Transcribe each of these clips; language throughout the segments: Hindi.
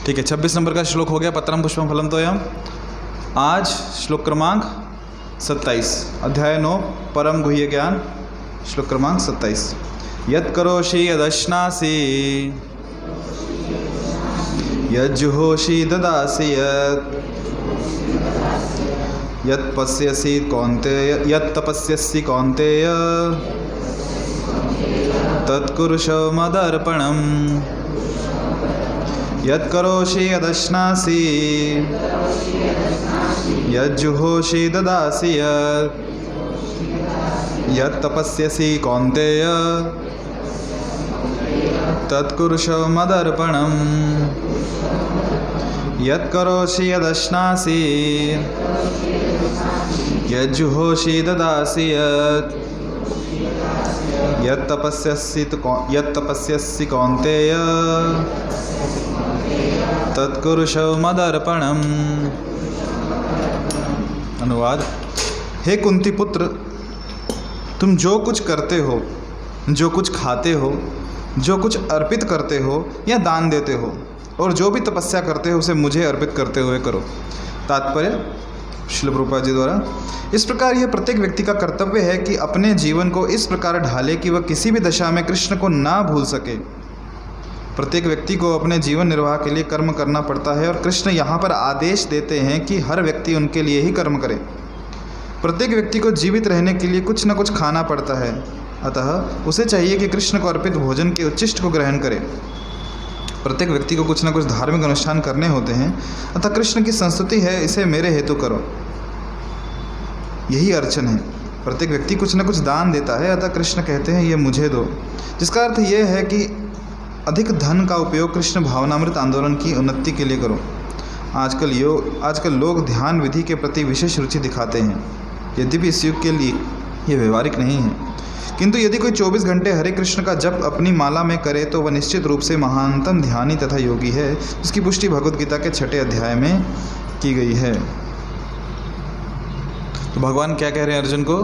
ठीक है, 26 नंबर का श्लोक हो गया। पत्रम पुष्पम फलम तोयम। आज श्लोक क्रमांक 27, अध्याय 9, परम गुह्य ज्ञान, श्लोक क्रमांक 27। यत् करोषि यदश्नासि यज्जुहोषि ददासि यत् पश्यसि कौन्तेय यत् तपस्यसि कौन्तेय तत्कुरुषो मदर्पणम्। यत् करोषि यदश्नासि यज्जुहोषि ददासि यत् तपस्यसि कौन्तेय तत्कुरुषो मदर्पणम्। यत् करोषि यदश्नासि यज्जुहोषि ददासि यत् तपस्यसि कौन्तेय तत्कुरुषो मदर्पणम्। अनुवाद। हे कुंती पुत्र, तुम जो कुछ करते हो, जो कुछ खाते हो, जो कुछ अर्पित करते हो या दान देते हो, और जो भी तपस्या करते हो उसे मुझे अर्पित करते हुए करो। तात्पर्य श्रील प्रभुपाद जी द्वारा। इस प्रकार यह प्रत्येक व्यक्ति का कर्तव्य है कि अपने जीवन को इस प्रकार ढाले कि वह किसी भी दशा में कृष्ण को ना भूल सके। प्रत्येक व्यक्ति को अपने जीवन निर्वाह के लिए कर्म करना पड़ता है और कृष्ण यहाँ पर आदेश देते हैं कि हर व्यक्ति उनके लिए ही कर्म करे। प्रत्येक व्यक्ति को जीवित रहने के लिए कुछ न कुछ खाना पड़ता है, अतः उसे चाहिए कि कृष्ण को अर्पित भोजन के उच्छिष्ट को ग्रहण करे। प्रत्येक व्यक्ति को कुछ न कुछ धार्मिक अनुष्ठान करने होते हैं, अतः कृष्ण की संस्तुति है, इसे मेरे हेतु करो। यही अर्चन है। प्रत्येक व्यक्ति कुछ न कुछ दान देता है, अतः कृष्ण कहते हैं ये मुझे दो, जिसका अर्थ यह है कि अधिक धन का उपयोग कृष्ण भावनामृत आंदोलन की उन्नति के लिए करो। आजकल लोग ध्यान विधि के प्रति विशेष रुचि दिखाते हैं, यद्यपि इस युग के लिए ये व्यवहारिक नहीं है। किंतु यदि कोई 24 घंटे हरे कृष्ण का जप अपनी माला में करे तो वह निश्चित रूप से महानतम ध्यानी तथा योगी है, जिसकी पुष्टि भगवद गीता के 6 अध्याय में की गई है। तो भगवान क्या कह रहे हैं अर्जुन को?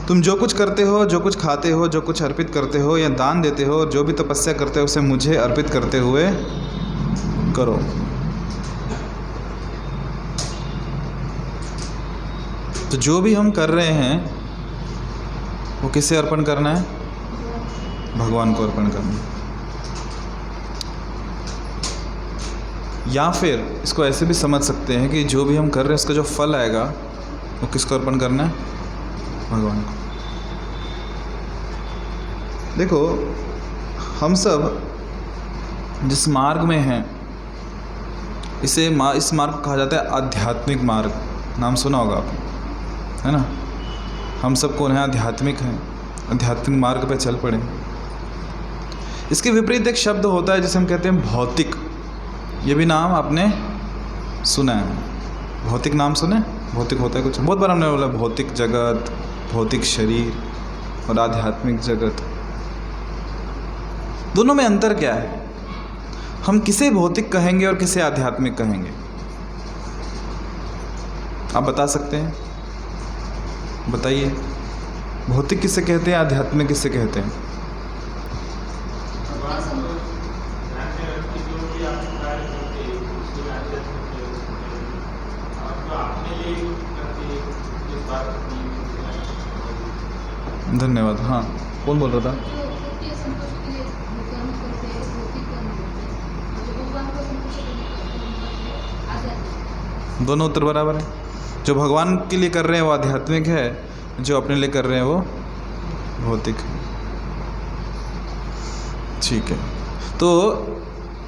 तुम जो कुछ करते हो, जो कुछ खाते हो, जो कुछ अर्पित करते हो या दान देते हो, जो भी तपस्या करते हो उसे मुझे अर्पित करते हुए करो। तो जो भी हम कर रहे हैं वो किसे अर्पण करना है? भगवान को अर्पण करना है। या फिर इसको ऐसे भी समझ सकते हैं कि जो भी हम कर रहे हैं उसका जो फल आएगा वो किसको अर्पण करना है? भगवान को। देखो, हम सब जिस मार्ग में हैं इस मार्ग को कहा जाता है आध्यात्मिक मार्ग। नाम सुना होगा आपने, है ना? हम सबको यहाँ आध्यात्मिक हैं, आध्यात्मिक मार्ग पे चल पड़े। इसके विपरीत एक शब्द होता है जिसे हम कहते हैं भौतिक। ये भी नाम आपने सुना है? भौतिक नाम सुने? भौतिक होता है कुछ, बहुत बार हमने बोला भौतिक जगत, भौतिक शरीर और आध्यात्मिक जगत। दोनों में अंतर क्या है? हम किसे भौतिक कहेंगे और किसे आध्यात्मिक कहेंगे? आप बता सकते हैं? बताइए, भौतिक किसे कहते हैं, आध्यात्मिक किसे कहते हैं? धन्यवाद। हाँ, कौन बोल रहा था? दोनों उत्तर बराबर है। जो भगवान के लिए कर रहे हैं वो आध्यात्मिक है, जो अपने लिए कर रहे हैं वो भौतिक है। ठीक है, तो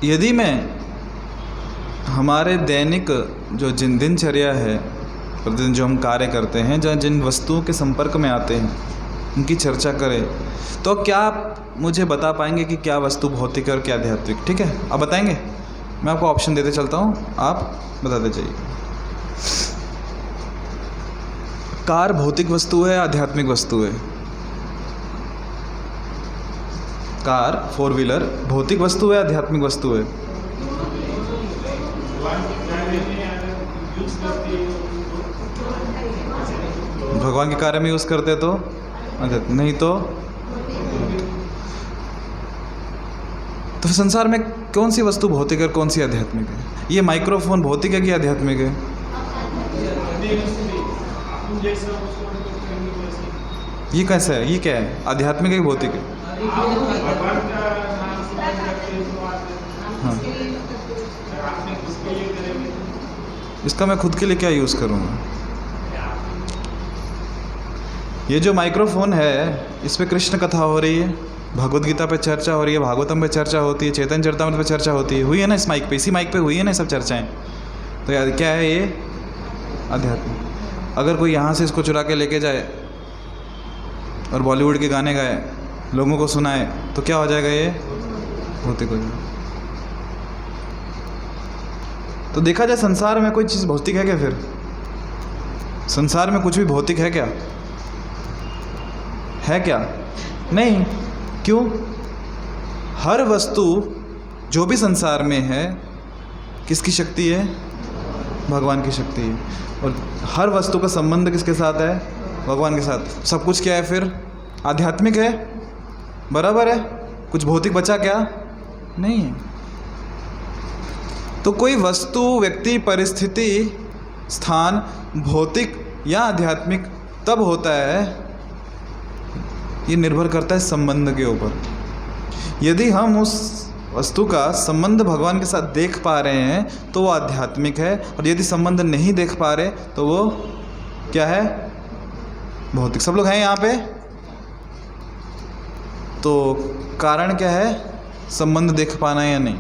यदि मैं हमारे दैनिक जो दिनचर्या है, प्रतिदिन जो हम कार्य करते हैं, जिन वस्तुओं के संपर्क में आते हैं उनकी चर्चा करें, तो क्या आप मुझे बता पाएंगे कि क्या वस्तु भौतिक है और क्या आध्यात्मिक? ठीक है, आप बताएंगे? मैं आपको ऑप्शन देते चलता हूँ, आप बताते जाइए। कार भौतिक वस्तु है, आध्यात्मिक वस्तु है? कार, 4 व्हीलर भौतिक वस्तु है, आध्यात्मिक वस्तु है? भगवान के कार्य में यूज़ करते तो नहीं तो संसार में कौन सी वस्तु भौतिक है और कौन सी आध्यात्मिक है? ये माइक्रोफोन भौतिक है कि आध्यात्मिक है? ये कैसा है? ये क्या है? आध्यात्मिक है कि भौतिक है? हाँ, इसका मैं खुद के लिए क्या यूज़ करूँगा? ये जो माइक्रोफोन है, इस पे कृष्ण कथा हो रही है, भगवद गीता पे चर्चा हो रही है, भागवतम पे चर्चा होती है, चैतन्य चरितामृत पे चर्चा होती है, हुई है ना इस माइक पे, इसी माइक पे हुई है ना सब चर्चाएं। तो यार क्या है ये? अध्यात्म। अगर कोई यहाँ से इसको चुरा के लेके जाए और बॉलीवुड के गाने गाए, लोगों को सुनाए, तो क्या हो जाएगा? ये भौतिक हो जाएगा। तो देखा जाए संसार में कोई चीज़ भौतिक है क्या? फिर संसार में कुछ भी भौतिक है क्या? है क्या? नहीं। क्यों? हर वस्तु जो भी संसार में है, किसकी शक्ति है? भगवान की शक्ति है। और हर वस्तु का संबंध किसके साथ है? भगवान के साथ। सब कुछ क्या है फिर? आध्यात्मिक है, बराबर है। कुछ भौतिक बचा क्या? नहीं है। तो कोई वस्तु, व्यक्ति, परिस्थिति, स्थान भौतिक या आध्यात्मिक तब होता है, ये निर्भर करता है संबंध के ऊपर। यदि हम उस वस्तु का संबंध भगवान के साथ देख पा रहे हैं तो वो आध्यात्मिक है, और यदि संबंध नहीं देख पा रहे तो वो क्या है? भौतिक। सब लोग हैं यहाँ पे? तो कारण क्या है? संबंध देख पाना या नहीं।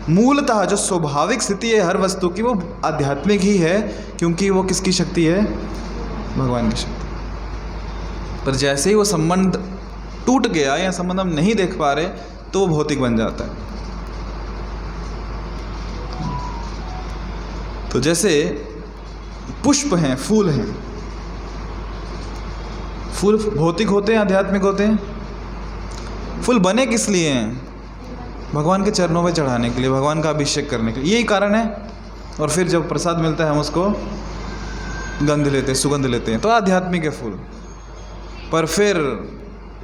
मूलतः जो स्वाभाविक स्थिति है हर वस्तु की, वो आध्यात्मिक ही है, क्योंकि वो किसकी शक्ति है? भगवान की शक्ति। पर जैसे ही वो संबंध टूट गया या संबंध हम नहीं देख पा रहे तो वो भौतिक बन जाता है। तो जैसे पुष्प हैं, फूल हैं, फूल भौतिक होते हैं, आध्यात्मिक होते हैं? फूल बने किस लिए हैं? भगवान के चरणों में चढ़ाने के लिए, भगवान का अभिषेक करने के लिए, यही कारण है। और फिर जब प्रसाद मिलता है हम उसको गंध लेते हैं, सुगंध लेते हैं, तो आध्यात्मिक है फूल। पर फिर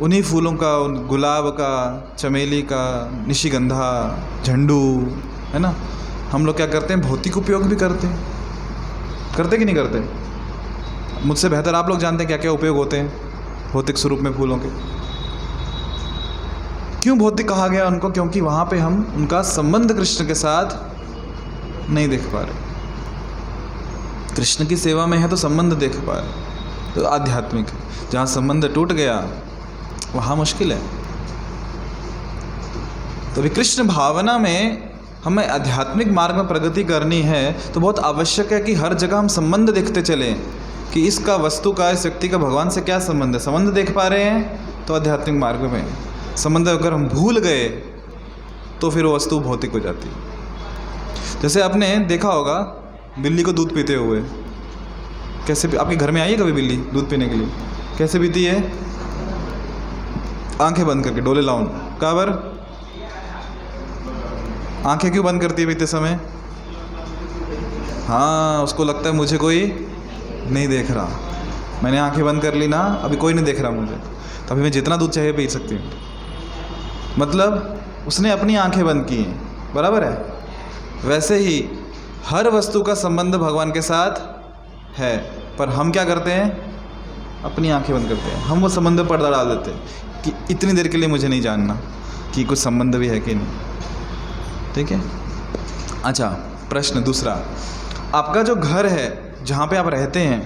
उन्हीं फूलों का, गुलाब का, चमेली का, निशिगंधा, झंडू, है ना, हम लोग क्या करते हैं? भौतिक उपयोग भी करते कि नहीं करते? मुझसे बेहतर आप लोग जानते हैं क्या क्या उपयोग होते हैं भौतिक स्वरूप में फूलों के। क्यों भौतिक कहा गया उनको? क्योंकि वहाँ पे हम उनका संबंध कृष्ण के साथ नहीं देख पा रहे। कृष्ण की सेवा में है तो संबंध देख पा रहे, तो आध्यात्मिक है। जहाँ संबंध टूट गया वहाँ मुश्किल है। तो अभी कृष्ण भावना में हमें आध्यात्मिक मार्ग में प्रगति करनी है तो बहुत आवश्यक है कि हर जगह हम संबंध देखते चलें कि इसका, वस्तु का, इस व्यक्ति का भगवान से क्या संबंध है। संबंध देख पा रहे हैं तो आध्यात्मिक मार्ग में। संबंध अगर हम भूल गए तो फिर वो वस्तु भौतिक हो जाती है। जैसे आपने देखा होगा बिल्ली को दूध पीते हुए, कैसे? आपके घर में आई है कभी बिल्ली दूध पीने के लिए? कैसे पीती है? आंखें बंद करके, डोले लाउन। काबर? आंखें क्यों बंद करती है पीते समय? हाँ, उसको लगता है मुझे कोई नहीं देख रहा, मैंने आंखें बंद कर ली ना, अभी कोई नहीं देख रहा मुझे, तो अभी मैं जितना दूध चाहिए पी सकती हूँ। मतलब उसने अपनी आंखें बंद की हैं, बराबर है। वैसे ही हर वस्तु का संबंध भगवान के साथ है, पर हम क्या करते हैं? अपनी आंखें बंद करते हैं। हम वो संबंध पर पर्दा डाल देते हैं कि इतनी देर के लिए मुझे नहीं जानना कि कुछ संबंध भी है कि नहीं। ठीक है। अच्छा, प्रश्न दूसरा, आपका जो घर है जहाँ पे आप रहते हैं,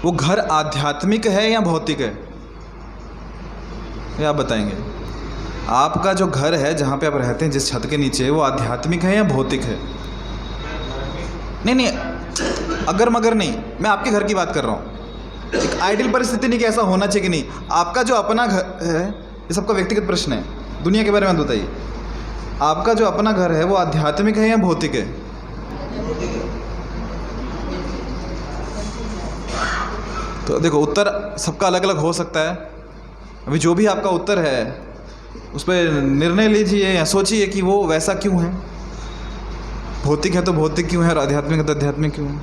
वो घर आध्यात्मिक है या भौतिक है? ये आप बताएंगे। आपका जो घर है जहाँ पे आप रहते हैं, जिस छत के नीचे, वो आध्यात्मिक है या भौतिक है? नहीं, अगर मगर नहीं, मैं आपके घर की बात कर रहा हूँ। एक आइडियल परिस्थिति नहीं कि ऐसा होना चाहिए कि नहीं। आपका जो अपना घर है, ये सबका व्यक्तिगत प्रश्न है, दुनिया के बारे में बताइए। आपका जो अपना घर है वो आध्यात्मिक है या भौतिक है? तो देखो, उत्तर सबका अलग अलग हो सकता है। अभी जो भी आपका उत्तर है उस पर निर्णय लीजिए या सोचिए कि वो वैसा क्यों है। भौतिक है तो भौतिक क्यों है, और आध्यात्मिक है तो आध्यात्मिक क्यों है?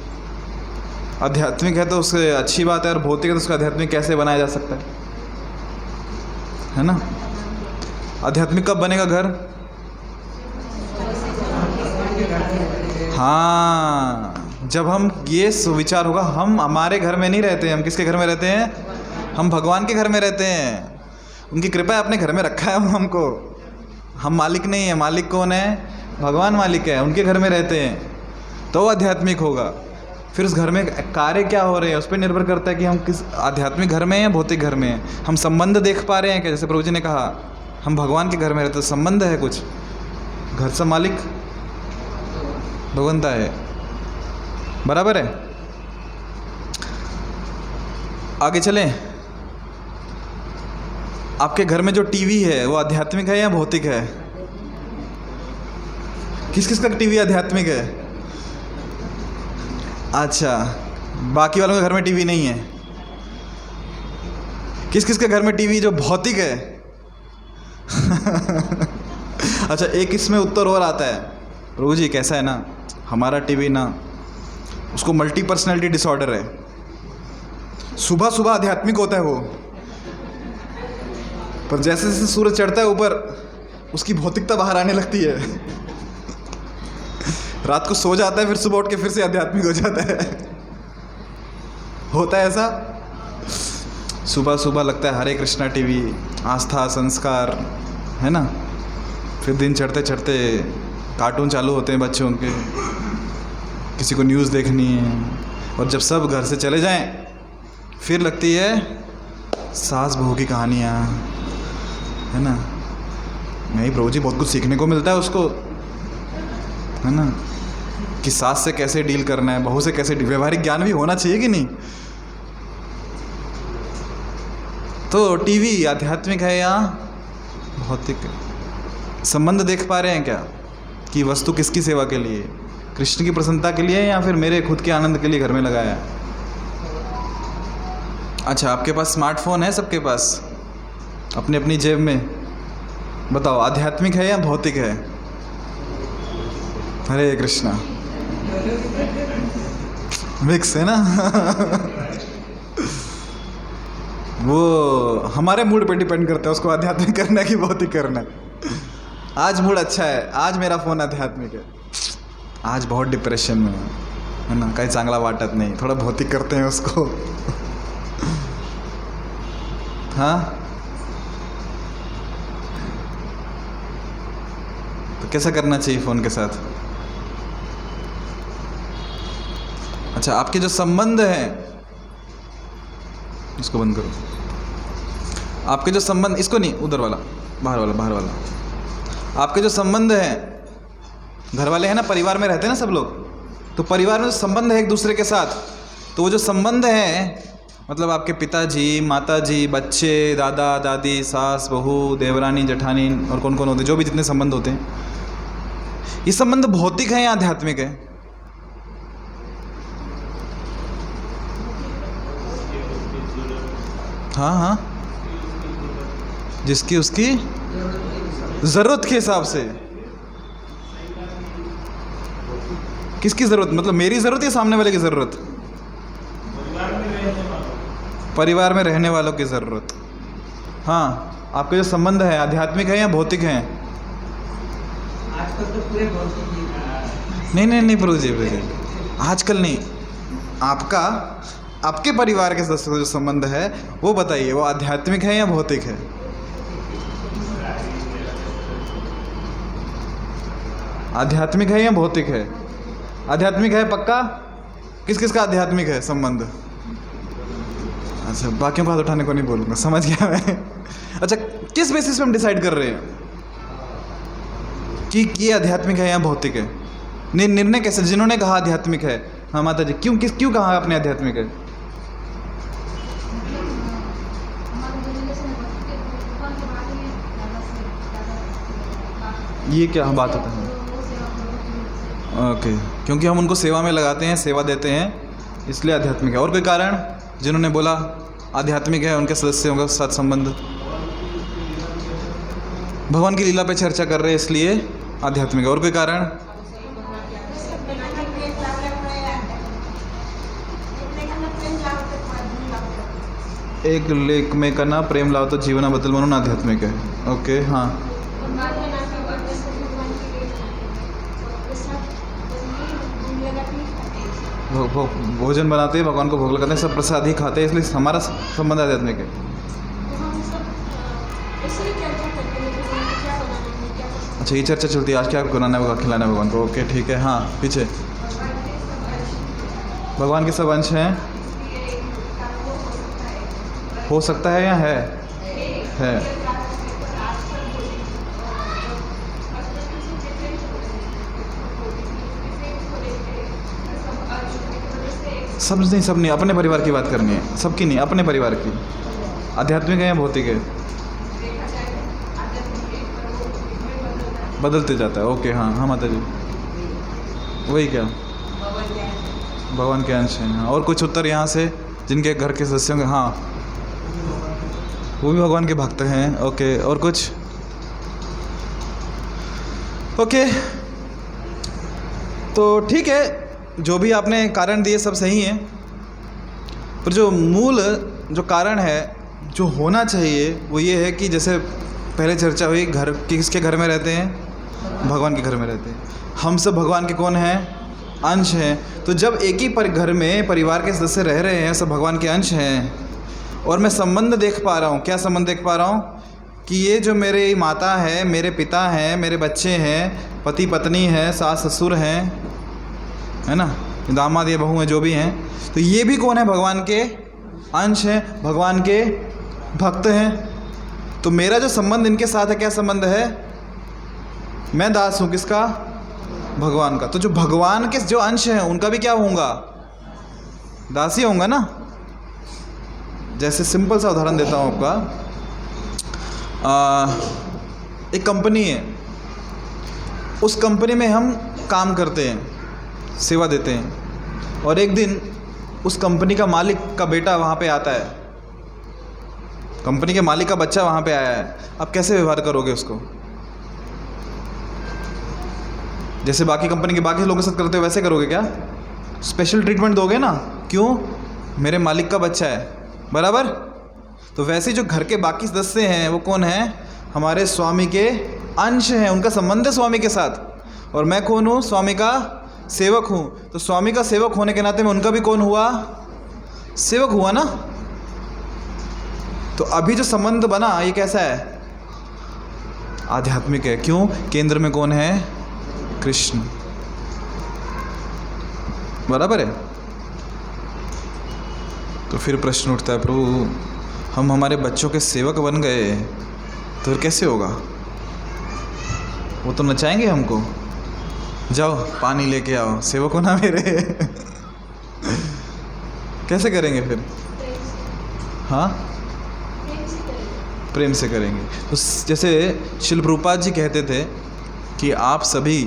आध्यात्मिक है तो उससे अच्छी बात है, और भौतिक है तो उसका आध्यात्मिक कैसे बनाया जा सकता है ना? आध्यात्मिक कब बनेगा घर? हाँ, जब हम ये विचार होगा, हम हमारे घर में नहीं रहते हैं, हम किसके घर में रहते हैं? हम भगवान के घर में रहते हैं। उनकी कृपा है, अपने घर में रखा है हमको। हम मालिक नहीं है। मालिक कौन है? भगवान मालिक है। उनके घर में रहते हैं तो आध्यात्मिक होगा। फिर उस घर में कार्य क्या हो रहे हैं उस पर निर्भर करता है कि हम किस आध्यात्मिक घर में हैं या भौतिक घर में हैं। हम संबंध देख पा रहे हैं क्या? जैसे प्रभु जी ने कहा हम भगवान के घर में रहते, तो संबंध है कुछ। घर से मालिक भगवंता है, बराबर है। आगे चलें। आपके घर में जो टीवी है वो आध्यात्मिक है या भौतिक है? किस किस का टीवी आध्यात्मिक है? अच्छा, बाकी वालों के घर में टीवी नहीं है। किस किस के घर में टीवी जो भौतिक है? अच्छा, एक इसमें उत्तर और आता है, प्रभु जी कैसा है ना, हमारा टीवी ना, उसको मल्टी पर्सनैलिटी डिसऑर्डर है। सुबह सुबह आध्यात्मिक होता है वो, पर जैसे जैसे सूरज चढ़ता है ऊपर उसकी भौतिकता बाहर आने लगती है। रात को सो जाता है, फिर सुबह उठ के फिर से आध्यात्मिक हो जाता है। होता है ऐसा। सुबह सुबह लगता है हरे कृष्णा टीवी, आस्था संस्कार, है ना। फिर दिन चढ़ते चढ़ते कार्टून चालू होते हैं बच्चों के, किसी को न्यूज़ देखनी है, और जब सब घर से चले जाएं फिर लगती है सास बहू की कहानियाँ, है ना। नहीं प्रभु जी, बहुत कुछ सीखने को मिलता है उसको, है ना, कि सास से कैसे डील करना है, बहू से कैसे डील, व्यवहारिक ज्ञान भी होना चाहिए कि नहीं। तो टीवी आध्यात्मिक है या भौतिक है? संबंध देख पा रहे हैं क्या कि वस्तु किसकी सेवा के लिए? कृष्ण की प्रसन्नता के लिए या फिर मेरे खुद के आनंद के लिए घर में लगाया? अच्छा, आपके पास स्मार्टफोन है, सबके पास अपनी अपनी जेब में। बताओ आध्यात्मिक है या भौतिक है? हरे कृष्णा। मिक्स है ना। वो हमारे मूड पे डिपेंड करता है उसको आध्यात्मिक करना है कि भौतिक करना है। आज मूड अच्छा है, आज मेरा फ़ोन आध्यात्मिक है, आज बहुत डिप्रेशन में है ना, काही चांगला वाटत नहीं, थोड़ा भौतिक करते हैं उसको। हाँ, तो कैसा करना चाहिए फ़ोन के साथ? अच्छा, आपके जो संबंध हैं, इसको बंद करो। आपके जो संबंध, इसको नहीं, उधर वाला, बाहर वाला, बाहर वाला। आपके जो संबंध हैं, घर वाले हैं ना, परिवार में रहते हैं ना सब लोग, तो परिवार में जो संबंध है एक दूसरे के साथ, तो वो जो संबंध हैं, मतलब आपके पिताजी, माताजी, बच्चे, दादा दादी, सास बहू, देवरानी जेठानी, और कौन कौन होते, जो भी जितने संबंध होते हैं, ये संबंध भौतिक है या आध्यात्मिक है? हाँ हाँ, जिसकी उसकी ज़रूरत के हिसाब से। किसकी ज़रूरत? मतलब मेरी ज़रूरत या सामने वाले की ज़रूरत? परिवार में रहने वालों की ज़रूरत। हाँ, आपके जो संबंध है आध्यात्मिक है या भौतिक हैं? आजकल तो पूरे भौतिक ही। नहीं नहीं नहीं प्रभु जी, आजकल नहीं, आपका, आपके परिवार के सदस्य जो संबंध है वो बताइए, वो आध्यात्मिक है या भौतिक है? आध्यात्मिक है या भौतिक है? आध्यात्मिक है पक्का? किस किस का आध्यात्मिक है संबंध? अच्छा, बाकियों को हाथ उठाने को नहीं बोलूँगा, समझ गया मैं। अच्छा, किस बेसिस पे हम डिसाइड कर रहे हैं कि ये आध्यात्मिक है या भौतिक है? निर्णय कैसे? जिन्होंने कहा आध्यात्मिक है, हाँ माता जी, क्यों कहा आपने आध्यात्मिक है? ये क्या बात होता है? ओके, क्योंकि हम उनको सेवा में लगाते हैं, सेवा देते हैं, इसलिए आध्यात्मिक है। और कोई कारण जिन्होंने बोला आध्यात्मिक है, उनके सदस्यों के साथ संबंध, भगवान की लीला पे चर्चा कर रहे हैं इसलिए आध्यात्मिक है। और कोई कारण? एक लेख में करना प्रेम लाव तो जीवना बदल म्हणून आध्यात्मिक है। ओके, हाँ। भोजन बनाते हैं, भगवान को भोग लगाते हैं, सब प्रसाद ही खाते हैं, इसलिए हमारा संबंध आध्यात्मिक है। अच्छा, ये चर्चा चलती है आज क्या बनाना होगा, खिलाना है भगवान को। ओके ठीक है। हाँ पीछे भगवान के सब अंश हैं, हो सकता है या है? सब नहीं, अपने परिवार की बात करनी है, सबकी नहीं, अपने परिवार की। आध्यात्मिक है या भौतिक है? बदलते जाता है। ओके हाँ माता जी, वही क्या भगवान के अंश हैं। हाँ, और कुछ उत्तर यहाँ से जिनके घर के सदस्यों के, हाँ वो भी भगवान के भक्त हैं। ओके, और कुछ? ओके, तो ठीक है, जो भी आपने कारण दिए सब सही हैं, पर जो मूल जो कारण है जो होना चाहिए वो ये है कि जैसे पहले चर्चा हुई, घर किसके घर में रहते हैं? भगवान के घर में रहते हैं। हम सब भगवान के कौन हैं? अंश हैं। तो जब एक ही घर में परिवार के सदस्य रह रहे हैं, सब भगवान के अंश हैं, और मैं संबंध देख पा रहा हूँ। क्या संबंध देख पा रहा हूँ? कि ये जो मेरी माता है, मेरे पिता हैं, मेरे बच्चे हैं, पति पत्नी है, सास ससुर हैं, है ना, दामाद या बहू हैं, जो भी हैं, तो ये भी कौन है? भगवान के अंश हैं, भगवान के भक्त हैं। तो मेरा जो संबंध इनके साथ है, क्या संबंध है? मैं दास हूँ किसका? भगवान का। तो जो भगवान के जो अंश हैं उनका भी क्या होऊंगा? दास ही होऊंगा ना। जैसे सिंपल सा उदाहरण देता हूँ आपका, एक कंपनी है, उस कंपनी में हम काम करते हैं, सेवा देते हैं, और एक दिन उस कंपनी का मालिक का बेटा वहाँ पे आता है, कंपनी के मालिक का बच्चा वहाँ पे आया है। अब कैसे व्यवहार करोगे उसको? जैसे बाकी कंपनी के बाकी लोगों के साथ करते हो वैसे करोगे क्या? स्पेशल ट्रीटमेंट दोगे ना। क्यों? मेरे मालिक का बच्चा है, बराबर। तो वैसे जो घर के बाकी सदस्य हैं वो कौन है? हमारे स्वामी के अंश हैं, उनका संबंध है स्वामी के साथ। और मैं कौन हूँ? स्वामी का सेवक हूँ। तो स्वामी का सेवक होने के नाते मैं उनका भी कौन हुआ? सेवक हुआ ना। तो अभी जो संबंध बना ये कैसा है? आध्यात्मिक है। क्यों? केंद्र में कौन है? कृष्ण, बराबर है। तो फिर प्रश्न उठता है, प्रभु हम हमारे बच्चों के सेवक बन गए तो फिर कैसे होगा? वो तो नचाएंगे हमको, जाओ पानी लेके आओ, सेवक हो ना मेरे। कैसे करेंगे फिर? हाँ, प्रेम से करेंगे। तो जैसे श्रील प्रभुपाद जी कहते थे कि आप सभी,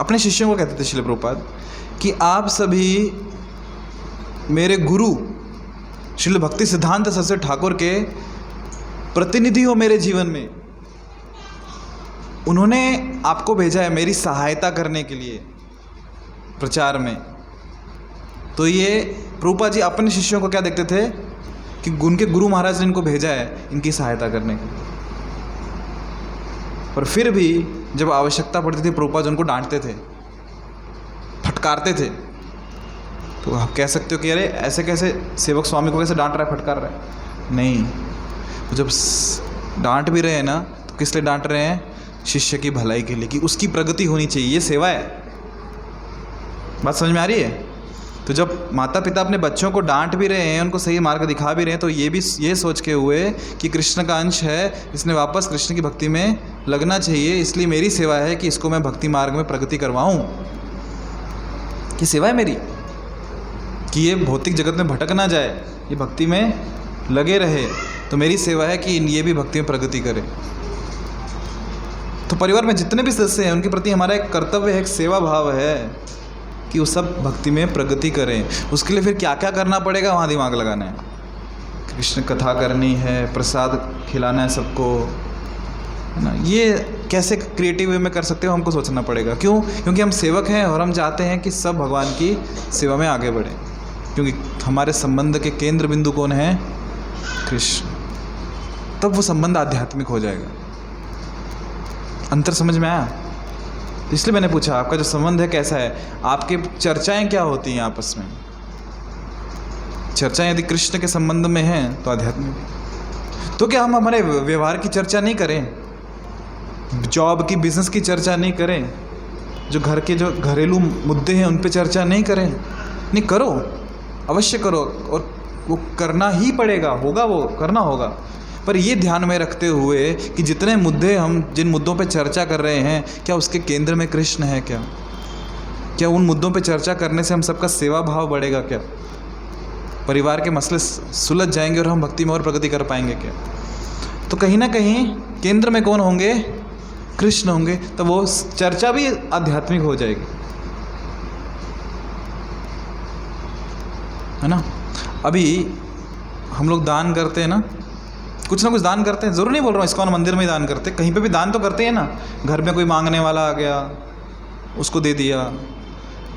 अपने शिष्यों को कहते थे श्रील प्रभुपाद, कि आप सभी मेरे गुरु श्रील भक्ति सिद्धांत सरस्वती ठाकुर के प्रतिनिधि हो मेरे जीवन में। उन्होंने आपको भेजा है मेरी सहायता करने के लिए प्रचार में। तो ये प्रभुपाद जी अपने शिष्यों को क्या देखते थे? कि उनके गुरु महाराज ने इनको भेजा है इनकी सहायता करने के लिए। पर फिर भी जब आवश्यकता पड़ती थी प्रभुपाद उनको डांटते थे, फटकारते थे। तो आप कह सकते हो कि अरे ऐसे कैसे सेवक स्वामी को कैसे डांट रहा है, फटकार रहा है? नहीं, तो जब डांट भी रहे हैं ना तो किस लिए डांट रहे हैं? शिष्य की भलाई के लिए, कि उसकी प्रगति होनी चाहिए, ये सेवा है। बात समझ में आ रही है? तो जब माता पिता अपने बच्चों को डांट भी रहे हैं, उनको सही मार्ग दिखा भी रहे हैं, तो ये भी ये सोच के हुए कि कृष्ण का अंश है, इसने वापस कृष्ण की भक्ति में लगना चाहिए, इसलिए मेरी सेवा है कि इसको मैं भक्ति मार्ग में प्रगति करवाऊँ। कि सेवा है मेरी कि ये भौतिक जगत में भटक ना जाए, ये भक्ति में लगे रहे। तो मेरी सेवा है कि ये भी भक्ति में प्रगति करे। तो परिवार में जितने भी सदस्य हैं उनके प्रति हमारा एक कर्तव्य है, एक सेवा भाव है कि वो सब भक्ति में प्रगति करें। उसके लिए फिर क्या क्या करना पड़ेगा, वहाँ दिमाग लगाना है। कृष्ण कथा करनी है, प्रसाद खिलाना है सबको, है ना। ये कैसे क्रिएटिव वे में कर सकते हो हमको सोचना पड़ेगा। क्यों? क्योंकि हम सेवक हैं और हम चाहते हैं कि सब भगवान की सेवा में आगे बढ़ें, क्योंकि हमारे संबंध के केंद्र बिंदु कौन है? कृष्ण। तब वो संबंध आध्यात्मिक हो जाएगा। अंतर समझ में आया? तो इसलिए मैंने पूछा आपका जो संबंध है कैसा है, आपके चर्चाएं क्या होती हैं आपस में। चर्चाएं यदि कृष्ण के संबंध में हैं तो आध्यात्मिक। तो क्या हम हमारे व्यवहार की चर्चा नहीं करें, जॉब की, बिजनेस की चर्चा नहीं करें, जो घर के जो घरेलू मुद्दे हैं उन पे चर्चा नहीं करें? नहीं, करो, अवश्य करो, और वो करना ही पड़ेगा, होगा, वो करना होगा। पर ये ध्यान में रखते हुए कि जितने मुद्दे हम जिन मुद्दों पे चर्चा कर रहे हैं, क्या उसके केंद्र में कृष्ण है? क्या उन मुद्दों पे चर्चा करने से हम सबका सेवा भाव बढ़ेगा? क्या परिवार के मसले सुलझ जाएंगे और हम भक्ति में और प्रगति कर पाएंगे? क्या तो कहीं ना कहीं केंद्र में कौन होंगे? कृष्ण होंगे। तो वो चर्चा भी आध्यात्मिक हो जाएगी, है ना। अभी हम लोग दान करते हैं ना कुछ दान करते हैं, ज़रूर नहीं बोल रहा हूँ इस्कॉन मंदिर में ही दान करते, कहीं पे भी दान तो करते हैं ना। घर में कोई मांगने वाला आ गया, उसको दे दिया,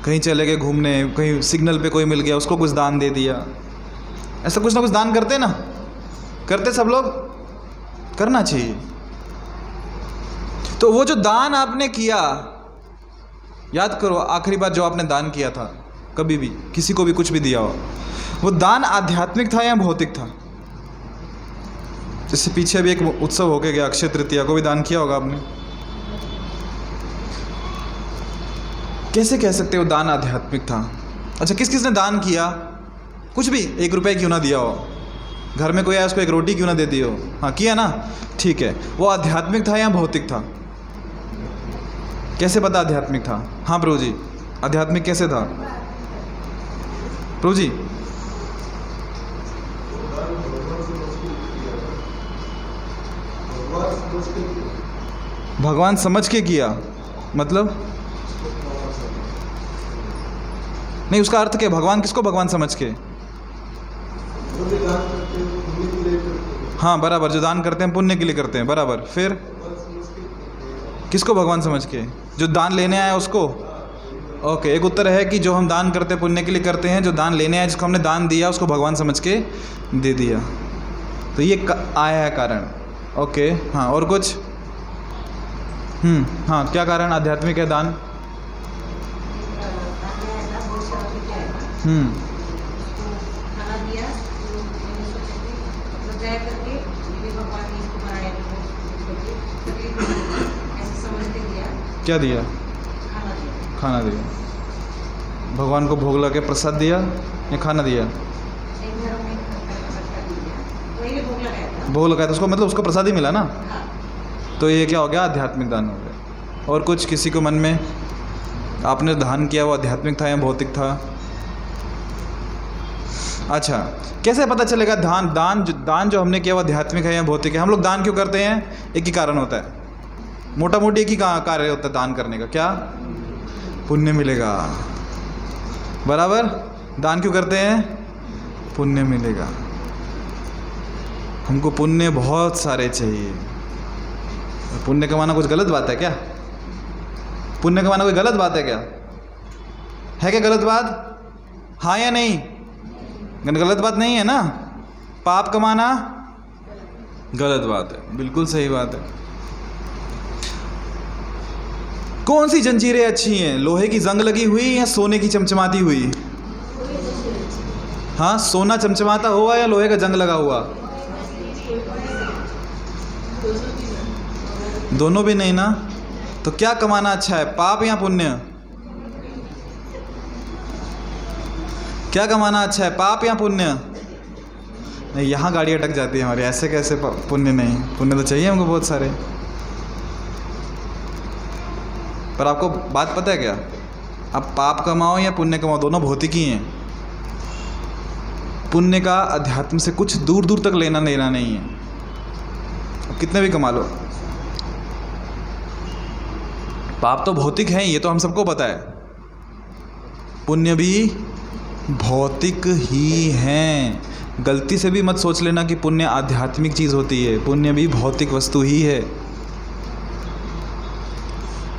कहीं चले गए घूमने, कहीं सिग्नल पे कोई मिल गया, उसको कुछ दान दे दिया, ऐसा कुछ ना कुछ दान करते हैं ना। करते सब लोग, करना चाहिए। तो वो जो दान आपने किया, याद करो आखिरी बार जो आपने दान किया था, कभी भी किसी को भी कुछ भी दिया हो, वो दान आध्यात्मिक था या भौतिक था? जैसे पीछे अभी एक उत्सव होके गया, अक्षय तृतीया को भी दान किया होगा आपने। कैसे कह सकते हो दान आध्यात्मिक था? अच्छा, किस किस ने दान किया? कुछ भी, 1 रुपया क्यों ना दिया हो, घर में कोई आया उसको 1 रोटी क्यों ना दे दी हो, हाँ किया ना, ठीक है। वो आध्यात्मिक था या भौतिक था? कैसे पता आध्यात्मिक था? हाँ प्रभु जी, आध्यात्मिक कैसे था प्रभु जी? भगवान समझ के किया, मतलब नहीं, उसका अर्थ क्या? भगवान किसको भगवान समझ के? हाँ बराबर, जो दान करते हैं पुण्य के लिए करते हैं, बराबर। फिर किसको भगवान समझ के? जो दान लेने आया उसको। ओके, एक उत्तर है कि जो हम दान करते हैं पुण्य के लिए करते हैं, जो दान लेने आया, जिसको हमने दान दिया उसको भगवान समझ के दे दिया, तो ये आया है कारण। ओके, हाँ और कुछ? हाँ, क्या कारण आध्यात्मिक है दान? क्या दिया? खाना दिया। भगवान को भोग लगा के प्रसाद दिया या खाना दिया? भोग लगाया था उसको, मतलब उसको प्रसाद ही मिला ना। तो ये क्या हो गया? आध्यात्मिक दान हो गया। और कुछ किसी को मन में, आपने दान किया वो आध्यात्मिक था या भौतिक था? अच्छा, कैसे पता चलेगा दान जो हमने किया वो आध्यात्मिक है या भौतिक है? हम लोग दान क्यों करते हैं? एक ही कारण होता है, मोटा मोटी एक ही कार्य होता है दान करने का, क्या? पुण्य मिलेगा, बराबर। दान क्यों करते हैं? पुण्य मिलेगा। हमको पुण्य बहुत सारे चाहिए। पुण्य कमाना कुछ गलत बात है क्या? पुण्य कमाना कोई गलत बात है क्या? है क्या गलत बात? हाँ या नहीं? गलत बात नहीं है ना। पाप कमाना गलत बात है, बिल्कुल सही बात है। कौन सी जंजीरें अच्छी हैं, लोहे की जंग लगी हुई या सोने की चमचमाती हुई? हाँ, सोना चमचमाता हुआ या लोहे का जंग लगा हुआ? दोनों भी नहीं ना। तो क्या कमाना अच्छा है, पाप या पुण्य? क्या कमाना अच्छा है, पाप या पुण्य? नहीं, यहाँ गाड़ी अटक जाती है हमारी। ऐसे कैसे पुण्य नहीं? पुण्य तो चाहिए हमको बहुत सारे। पर आपको बात पता है क्या? आप पाप कमाओ या पुण्य कमाओ, दोनों भौतिक ही हैं। पुण्य का अध्यात्म से कुछ दूर दूर तक लेना देना नहीं है, आप कितने भी कमा लो। पाप तो भौतिक हैं, ये तो हम सबको पता है। पुण्य भी भौतिक ही हैं। गलती से भी मत सोच लेना कि पुण्य आध्यात्मिक चीज़ होती है। पुण्य भी भौतिक वस्तु ही है।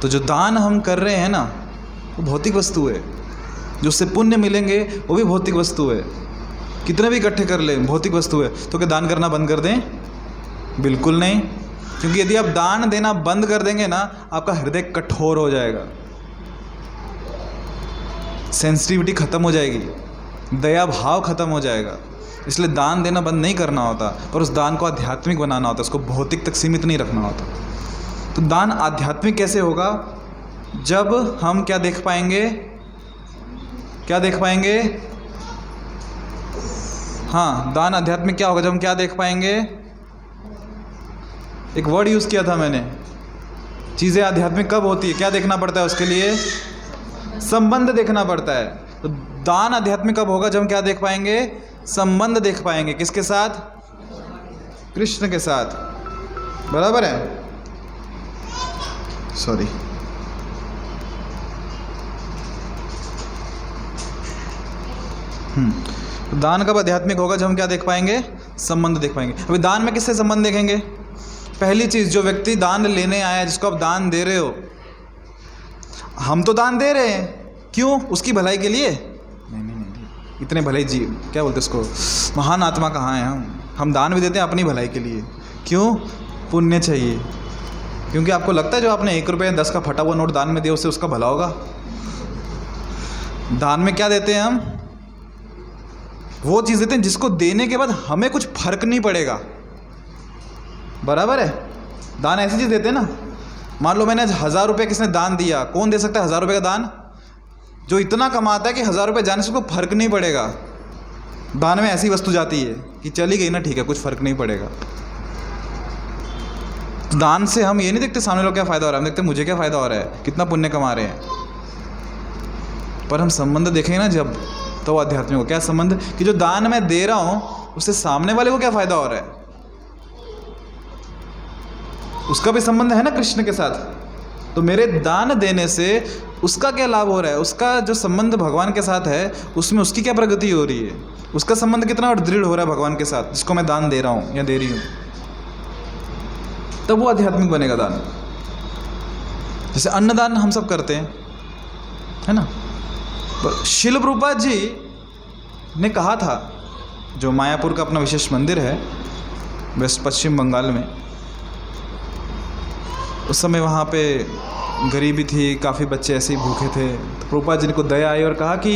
तो जो दान हम कर रहे हैं ना, वो भौतिक वस्तु है। जो उससे पुण्य मिलेंगे वो भी भौतिक वस्तु है। कितने भी इकट्ठे कर लें, भौतिक वस्तु है। तो क्या दान करना बंद कर दें? बिल्कुल नहीं। क्योंकि यदि आप दान देना बंद कर देंगे ना, आपका हृदय कठोर हो जाएगा, सेंसिटिविटी खत्म हो जाएगी, दया भाव खत्म हो जाएगा। इसलिए दान देना बंद नहीं करना होता, पर उस दान को आध्यात्मिक बनाना होता, उसको भौतिक तक सीमित नहीं रखना होता। तो दान आध्यात्मिक कैसे होगा? जब हम क्या देख पाएंगे, क्या देख पाएंगे? हाँ, दान आध्यात्मिक क्या होगा? जब हम क्या देख पाएंगे? एक वर्ड यूज़ किया था मैंने, चीज़ें आध्यात्मिक कब होती है? क्या देखना पड़ता है उसके लिए? संबंध देखना पड़ता है। तो दान आध्यात्मिक कब होगा? जब हम क्या देख पाएंगे? संबंध देख पाएंगे। किसके साथ? कृष्ण के साथ। बराबर है? सॉरी, दान कब आध्यात्मिक होगा? जब हम क्या देख पाएंगे? संबंध देख पाएंगे। अभी दान में किससे संबंध देखेंगे? पहली चीज़, जो व्यक्ति दान लेने आया, जिसको आप दान दे रहे हो, हम तो दान दे रहे हैं, क्यों? उसकी भलाई के लिए? नहीं, इतने भले जी, क्या बोलते उसको, महान आत्मा कहाँ हैं हम दान भी देते हैं अपनी भलाई के लिए। क्यों? पुण्य चाहिए। क्योंकि आपको लगता है जो आपने 1 रुपये 10 का फटा हुआ नोट दान में दिया, उससे उसका भला होगा? दान में क्या देते हैं हम? वो चीज़ देते हैं जिसको देने के बाद हमें कुछ फर्क नहीं पड़ेगा। बराबर है? दान ऐसी चीज़ देते हैं ना, मान लो मैंने आज 1000 रुपये किसने दान दिया, कौन दे सकता है 1000 रुपये का दान? जो इतना कमाता है कि 1000 रुपये जाने से उसको फर्क नहीं पड़ेगा। दान में ऐसी वस्तु जाती है कि चली गई ना, ठीक है, कुछ फर्क नहीं पड़ेगा। तो दान से हम ये नहीं देखते सामने लोग क्या फ़ायदा हो रहा है, हम देखते मुझे क्या फ़ायदा हो रहा है, कितना पुण्य कमा रहे हैं। पर हम संबंध देखेंगे ना जब, तो आध्यात्मिक हो। क्या संबंध? कि जो दान मैं दे रहा हूँ उससे सामने वाले को क्या फ़ायदा हो रहा है, उसका भी संबंध है ना कृष्ण के साथ। तो मेरे दान देने से उसका क्या लाभ हो रहा है, उसका जो संबंध भगवान के साथ है उसमें उसकी क्या प्रगति हो रही है, उसका संबंध कितना और दृढ़ हो रहा है भगवान के साथ, जिसको मैं दान दे रहा हूँ या दे रही हूँ, तब वो आध्यात्मिक बनेगा दान। जैसे अन्नदान हम सब करते हैं, है ना। पर शिल प्रभुपाद जी ने कहा था, जो मायापुर का अपना विशेष मंदिर है वेस्ट पश्चिम बंगाल में, उस समय वहाँ पे गरीबी थी, काफ़ी बच्चे ऐसे ही भूखे थे। तो प्रभुपाद जी को दया आई और कहा कि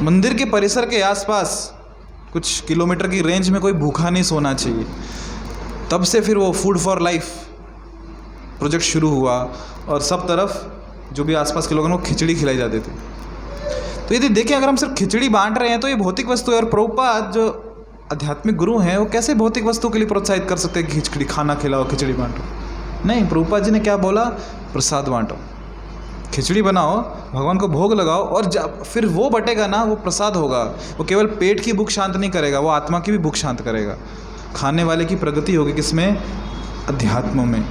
मंदिर के परिसर के आसपास कुछ किलोमीटर की रेंज में कोई भूखा नहीं सोना चाहिए। तब से फिर वो फूड फॉर लाइफ प्रोजेक्ट शुरू हुआ और सब तरफ जो भी आसपास के लोगों को खिचड़ी खिलाई जाती थी। तो यदि देखें, अगर हम सिर्फ खिचड़ी बांट रहे हैं तो ये भौतिक वस्तु है, और प्रभुपाद जो आध्यात्मिक गुरु हैं वो कैसे भौतिक वस्तु के लिए प्रोत्साहित कर सकते हैं कि खिचड़ी खाना खिलाओ, खिचड़ी बांटो? नहीं, प्रभुपाद जी ने क्या बोला? प्रसाद बांटो, खिचड़ी बनाओ, भगवान को भोग लगाओ, और जब फिर वो बटेगा ना, वो प्रसाद होगा, वो केवल पेट की भूख शांत नहीं करेगा, वो आत्मा की भी भूख शांत करेगा। खाने वाले की प्रगति होगी किसमें? अध्यात्म में।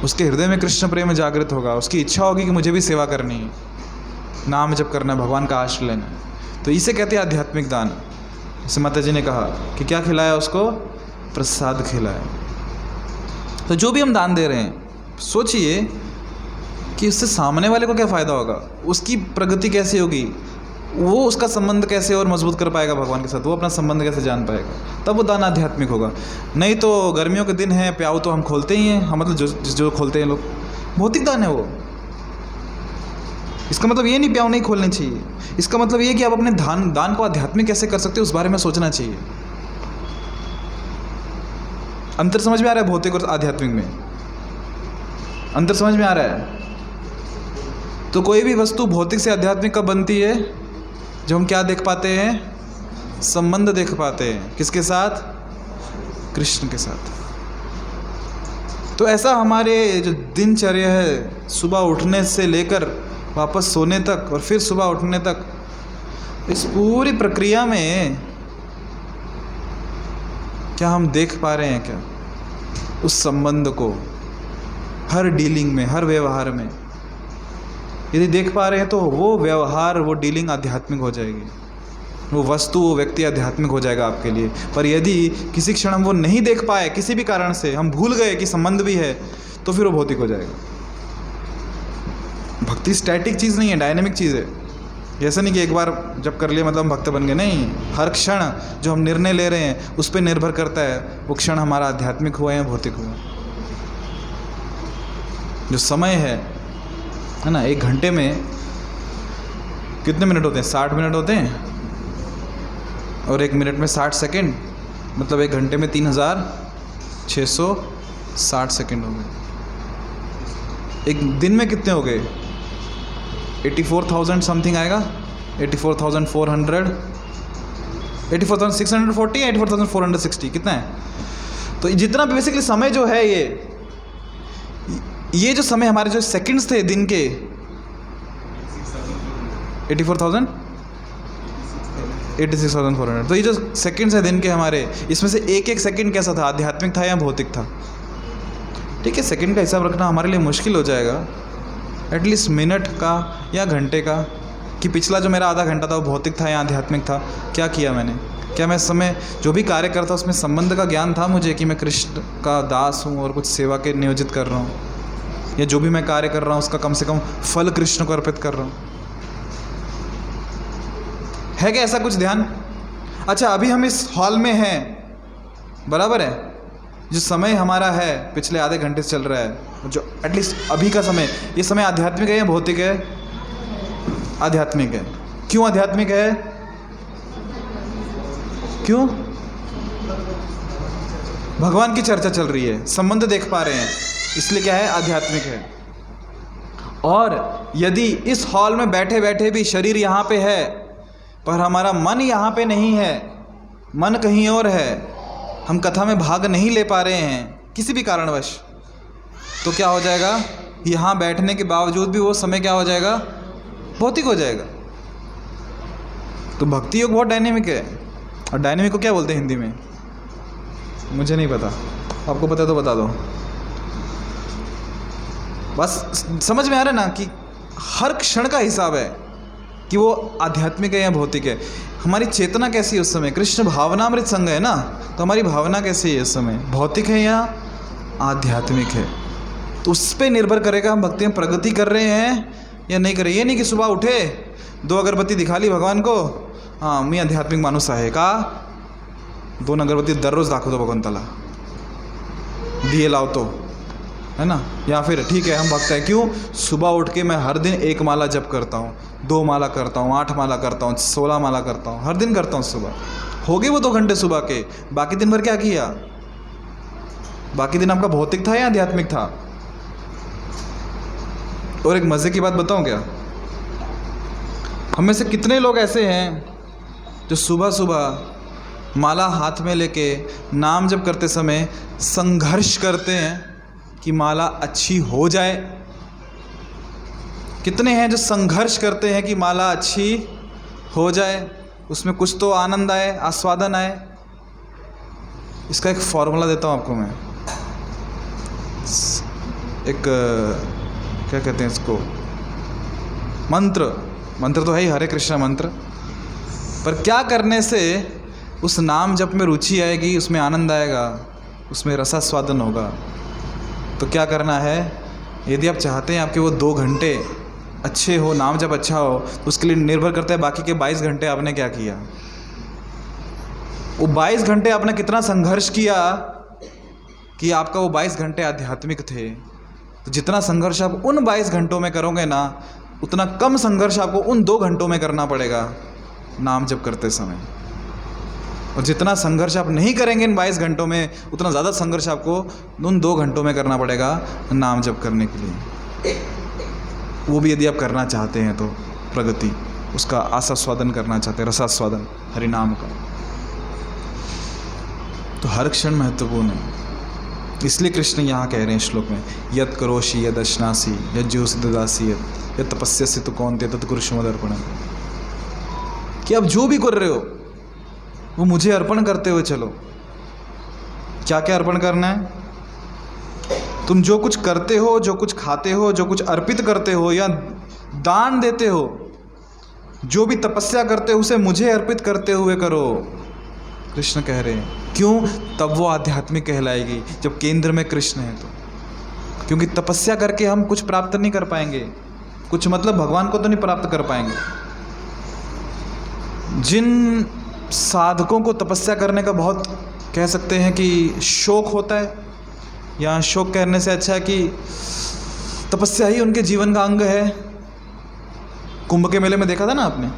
उसके हृदय में कृष्ण प्रेम जागृत होगा, उसकी इच्छा होगी कि मुझे भी सेवा करनी है, नाम जप करना है, भगवान का आश्रय लेना है। तो इसे कहते हैं आध्यात्मिक दान। जैसे माता जी ने कहा कि क्या खिलाया उसको? प्रसाद खिलाया। तो जो भी हम दान दे रहे हैं, सोचिए कि उससे सामने वाले को क्या फ़ायदा होगा, उसकी प्रगति कैसे होगी, वो उसका संबंध कैसे और मजबूत कर पाएगा भगवान के साथ, वो अपना संबंध कैसे जान पाएगा, तब वो दान आध्यात्मिक होगा। नहीं तो गर्मियों के दिन हैं, प्याऊ तो हम खोलते ही हैं, हम मतलब जो खोलते हैं लोग, भौतिक दान है वो। इसका मतलब ये नहीं प्याऊ नहीं खोलनी चाहिए, इसका मतलब ये कि आप अपने दान को आध्यात्मिक कैसे कर सकते हो, उस बारे में सोचना चाहिए। अंतर समझ में आ रहा है? भौतिक और आध्यात्मिक में अंतर समझ में आ रहा है? तो कोई भी वस्तु भौतिक से आध्यात्मिक कब बनती है? जब हम क्या देख पाते हैं? संबंध देख पाते हैं। किसके साथ? कृष्ण के साथ। तो ऐसा हमारे जो दिनचर्या है, सुबह उठने से लेकर वापस सोने तक और फिर सुबह उठने तक, इस पूरी प्रक्रिया में क्या हम देख पा रहे हैं क्या उस संबंध को? हर डीलिंग में, हर व्यवहार में यदि देख पा रहे हैं तो वो व्यवहार, वो डीलिंग आध्यात्मिक हो जाएगी, वो वस्तु, वो व्यक्ति आध्यात्मिक हो जाएगा आपके लिए। पर यदि किसी क्षण हम वो नहीं देख पाए, किसी भी कारण से हम भूल गए कि संबंध भी है, तो फिर वो भौतिक हो जाएगा। भक्ति स्टैटिक चीज़ नहीं है, डायनेमिक चीज़ है। ऐसा नहीं कि एक बार जब कर लिया मतलब हम भक्त बन गए, नहीं। हर क्षण जो हम निर्णय ले रहे हैं उस पर निर्भर करता है वो क्षण हमारा आध्यात्मिक हुआ या भौतिक हुआ। जो समय है ना, 1 घंटे में कितने मिनट होते हैं? 60 मिनट होते हैं, और 1 मिनट में 60 सेकंड, मतलब 1 घंटे में 3660 सेकंड हो गए। एक दिन में कितने हो गए? 84,000 समथिंग आएगा, 84,400, 84,640 या 84,460, कितना है? तो जितना बेसिकली समय जो है, ये जो समय हमारे जो सेकंड्स थे दिन के 86,400, तो ये जो सेकंड्स है दिन के हमारे, इसमें से एक एक सेकंड कैसा था? आध्यात्मिक था या भौतिक था? ठीक है, सेकंड का हिसाब रखना हमारे लिए मुश्किल हो जाएगा, एटलीस्ट मिनट का या घंटे का, कि पिछला जो मेरा आधा घंटा था वो भौतिक था या आध्यात्मिक था, क्या किया मैंने, क्या मैं समय जो भी कार्य करता उसमें संबंध का ज्ञान था मुझे कि मैं कृष्ण का दास हूँ और कुछ सेवा के नियोजित कर रहा हूँ, या जो भी मैं कार्य कर रहा हूँ उसका कम से कम फल कृष्ण को अर्पित कर रहा हूँ, है क्या ऐसा कुछ ध्यान? अच्छा, अभी हम इस हॉल में हैं, बराबर है, जो समय हमारा है पिछले आधे घंटे से चल रहा है, जो एटलीस्ट अभी का समय, ये समय आध्यात्मिक है या भौतिक है? आध्यात्मिक है। क्यों आध्यात्मिक है? क्यों? भगवान की चर्चा चल रही है, संबंध देख पा रहे हैं, इसलिए क्या है? आध्यात्मिक है। और यदि इस हॉल में बैठे बैठे भी शरीर यहाँ पे है पर हमारा मन यहाँ पे नहीं है, मन कहीं और है, हम कथा में भाग नहीं ले पा रहे हैं किसी भी कारणवश, तो क्या हो जाएगा? यहाँ बैठने के बावजूद भी वो समय क्या हो जाएगा? भौतिक हो जाएगा। तो भक्ति योग बहुत डायनेमिक है। और डायनेमिक को क्या बोलते हैं हिंदी में? मुझे नहीं पता, आपको पता तो बता दो। बस समझ में आ रहा है ना कि हर क्षण का हिसाब है कि वो आध्यात्मिक है या भौतिक है। हमारी चेतना कैसी है उस समय? कृष्ण भावनामृत संग है ना, तो हमारी भावना कैसी है इस समय? भौतिक है या आध्यात्मिक है? तो उस पर निर्भर करेगा हम भक्ति में प्रगति कर रहे हैं या नहीं कर रहे। ये नहीं कि सुबह उठे 2 अगरबत्ती दिखा ली भगवान को, हाँ मी आध्यात्मिक माणूस आहे का, 2 अगरबत्ती दररोज दाखवतो भगवंताला, दिए लावतो, है ना, या फिर ठीक है हम भक्त हैं, क्यों? सुबह उठ के मैं हर दिन 1 माला जप करता हूँ, 2 माला करता हूँ, 8 माला करता हूँ, 16 माला करता हूँ, हर दिन करता हूँ सुबह। हो गए वो 2 घंटे सुबह के, बाकी दिन भर क्या किया? बाकी दिन आपका भौतिक था या आध्यात्मिक था? और एक मज़े की बात बताऊँ क्या? हम में से कितने लोग ऐसे हैं जो सुबह सुबह माला हाथ में लेके नाम जप करते समय संघर्ष करते हैं कि माला अच्छी हो जाए? कितने हैं जो संघर्ष करते हैं कि माला अच्छी हो जाए, उसमें कुछ तो आनंद आए, आस्वादन आए? इसका एक फॉर्मूला देता हूँ आपको मैं। एक क्या कहते हैं इसको, मंत्र तो है ही, हरे कृष्णा मंत्र। पर क्या करने से उस नाम जप में रुचि आएगी, उसमें आनंद आएगा, उसमें रसास्वादन होगा? तो क्या करना है? यदि आप चाहते हैं आपके वो 2 घंटे अच्छे हो, नाम जब अच्छा हो, तो उसके लिए निर्भर करता है बाकी के 22 घंटे आपने क्या किया। वो 22 घंटे आपने कितना संघर्ष किया कि आपका वो 22 घंटे आध्यात्मिक थे। तो जितना संघर्ष आप उन 22 घंटों में करोगे ना, उतना कम संघर्ष आपको उन 2 घंटों में करना पड़ेगा नाम जप करते समय। और जितना संघर्ष आप नहीं करेंगे इन 22 घंटों में, उतना ज़्यादा संघर्ष आपको उन 2 घंटों में करना पड़ेगा नाम जप करने के लिए। वो भी यदि आप करना चाहते हैं तो प्रगति, उसका आस्वादन करना चाहते हैं, रसास्वादन हरिनाम का, तो हर क्षण महत्वपूर्ण है। इसलिए कृष्ण यहाँ कह रहे हैं श्लोक में, यत् करोषि यद् अश्नासि यज् जुहोसि ददासि यत् तपस्यसि तु कौन्तेय तत् कुरुष्व मदर्पणम्, कि आप जो भी कर रहे हो वो मुझे अर्पण करते हुए चलो। क्या क्या अर्पण करना है? तुम जो कुछ करते हो, जो कुछ खाते हो, जो कुछ अर्पित करते हो या दान देते हो, जो भी तपस्या करते हो उसे मुझे अर्पित करते हुए करो, कृष्ण कह रहे हैं। क्यों? तब वो आध्यात्मिक कहलाएगी जब केंद्र में कृष्ण है तो। क्योंकि तपस्या करके हम कुछ प्राप्त नहीं कर पाएंगे, कुछ मतलब भगवान को तो नहीं प्राप्त कर पाएंगे। जिन साधकों को तपस्या करने का बहुत कह सकते हैं कि शौक होता है, या शौक कहने से अच्छा है कि तपस्या ही उनके जीवन का अंग है। कुंभ के मेले में देखा था ना आपने,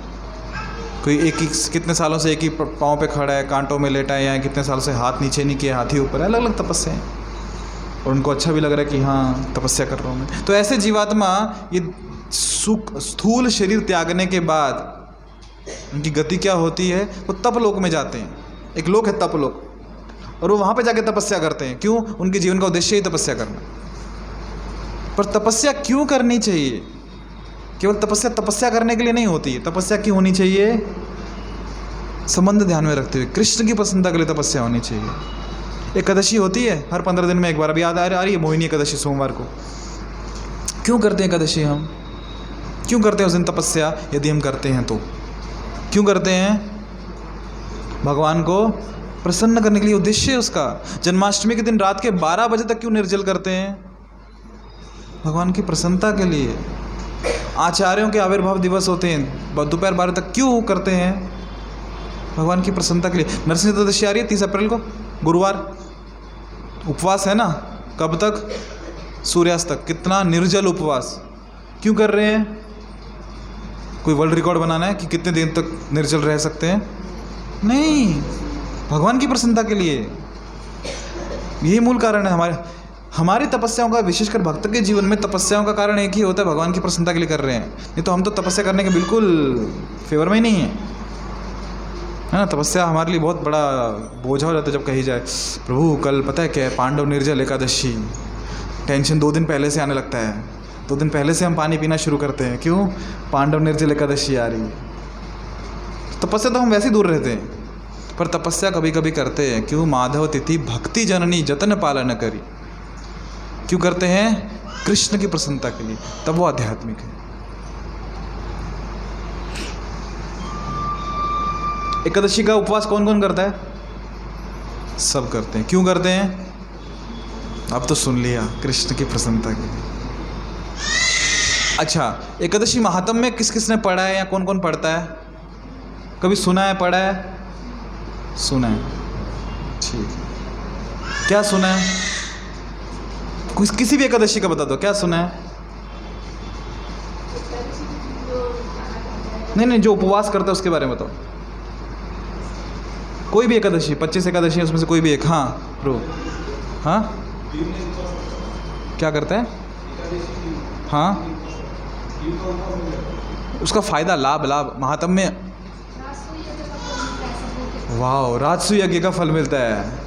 कोई एक ही कितने सालों से एक ही पाँव पे खड़ा है, कांटों में लेटा है, या कितने सालों से हाथ नीचे नहीं किया, हाथी ऊपर है, अलग अलग तपस्या है, और उनको अच्छा भी लग रहा है कि हाँ तपस्या कर रहा हूँ मैं। तो ऐसे जीवात्मा ये स्थूल शरीर त्यागने के बाद उनकी गति क्या होती है, वो तपलोक में जाते हैं। एक लोक है तपलोक, और वो वहाँ पे जाके तपस्या करते हैं। क्यों? उनके जीवन का उद्देश्य ही तपस्या करना। पर तपस्या क्यों करनी चाहिए? केवल तपस्या करने के लिए नहीं होती है। तपस्या क्यों होनी चाहिए? संबंध ध्यान में रखते हुए कृष्ण की प्रसन्नता के लिए तपस्या होनी चाहिए। एकादशी होती है हर 15 दिन में एक बार, अभी याद आ रही है मोहिनी एकादशी सोमवार को। क्यों करते हैं एकादशी हम? क्यों करते हैं उस दिन तपस्या? यदि हम करते हैं तो क्यों करते हैं? भगवान को प्रसन्न करने के लिए उद्देश्य है उसका। जन्माष्टमी के दिन रात के 12 बजे तक क्यों निर्जल करते हैं? भगवान की प्रसन्नता के लिए। आचार्यों के आविर्भाव दिवस होते हैं, दोपहर 12 तक क्यों करते हैं? भगवान की प्रसन्नता के लिए। नरसिंह चतुर्दशी आ रही है 30 अप्रैल को, गुरुवार, उपवास है ना। कब तक? सूर्यास्त तक। कितना निर्जल उपवास। क्यों कर रहे हैं? कोई वर्ल्ड रिकॉर्ड बनाना है कि कितने दिन तक निर्जल रह सकते हैं? नहीं, भगवान की प्रसन्नता के लिए। यही मूल कारण है हमारी तपस्याओं का। विशेषकर भक्त के जीवन में तपस्याओं का कारण एक ही होता है, भगवान की प्रसन्नता के लिए कर रहे हैं। नहीं तो हम तो तपस्या करने के बिल्कुल फेवर में ही नहीं है, है ना। तपस्या हमारे लिए बहुत बड़ा बोझा हो जाता है जब कही जाए प्रभु कल पता है क्या है, पांडव निर्जल एकादशी। टेंशन 2 दिन पहले से आने लगता है। 2 दिन पहले से हम पानी पीना शुरू करते हैं। क्यों? पांडव निर्जल एकादशी आ रही है। तपस्या तो हम वैसे ही दूर रहते हैं, पर तपस्या कभी कभी करते हैं। क्यों? माधव तिथि भक्ति जननी जतन पालन करी। क्यों करते हैं? कृष्ण की प्रसन्नता के लिए। तब वो आध्यात्मिक है। एकादशी का उपवास कौन कौन करता है? सब करते हैं। क्यों करते हैं? अब तो सुन लिया, कृष्ण की प्रसन्नता के लिए। अच्छा, एकादशी महात्म्य में किस किसने पढ़ा है या कौन कौन पढ़ता है? कभी सुना है, पढ़ा है? सुना है, ठीक है। क्या सुना है? किसी भी एकादशी का बता दो, क्या सुना है? नहीं, जो उपवास करता है उसके बारे में बताओ। कोई भी एकादशी, 25 एकादशी है उसमें से कोई भी एक। हाँ प्रो, हाँ क्या करता है? हाँ, उसका फायदा, लाभ महात्म्य। वाह, राजसु यज्ञ का फल मिलता है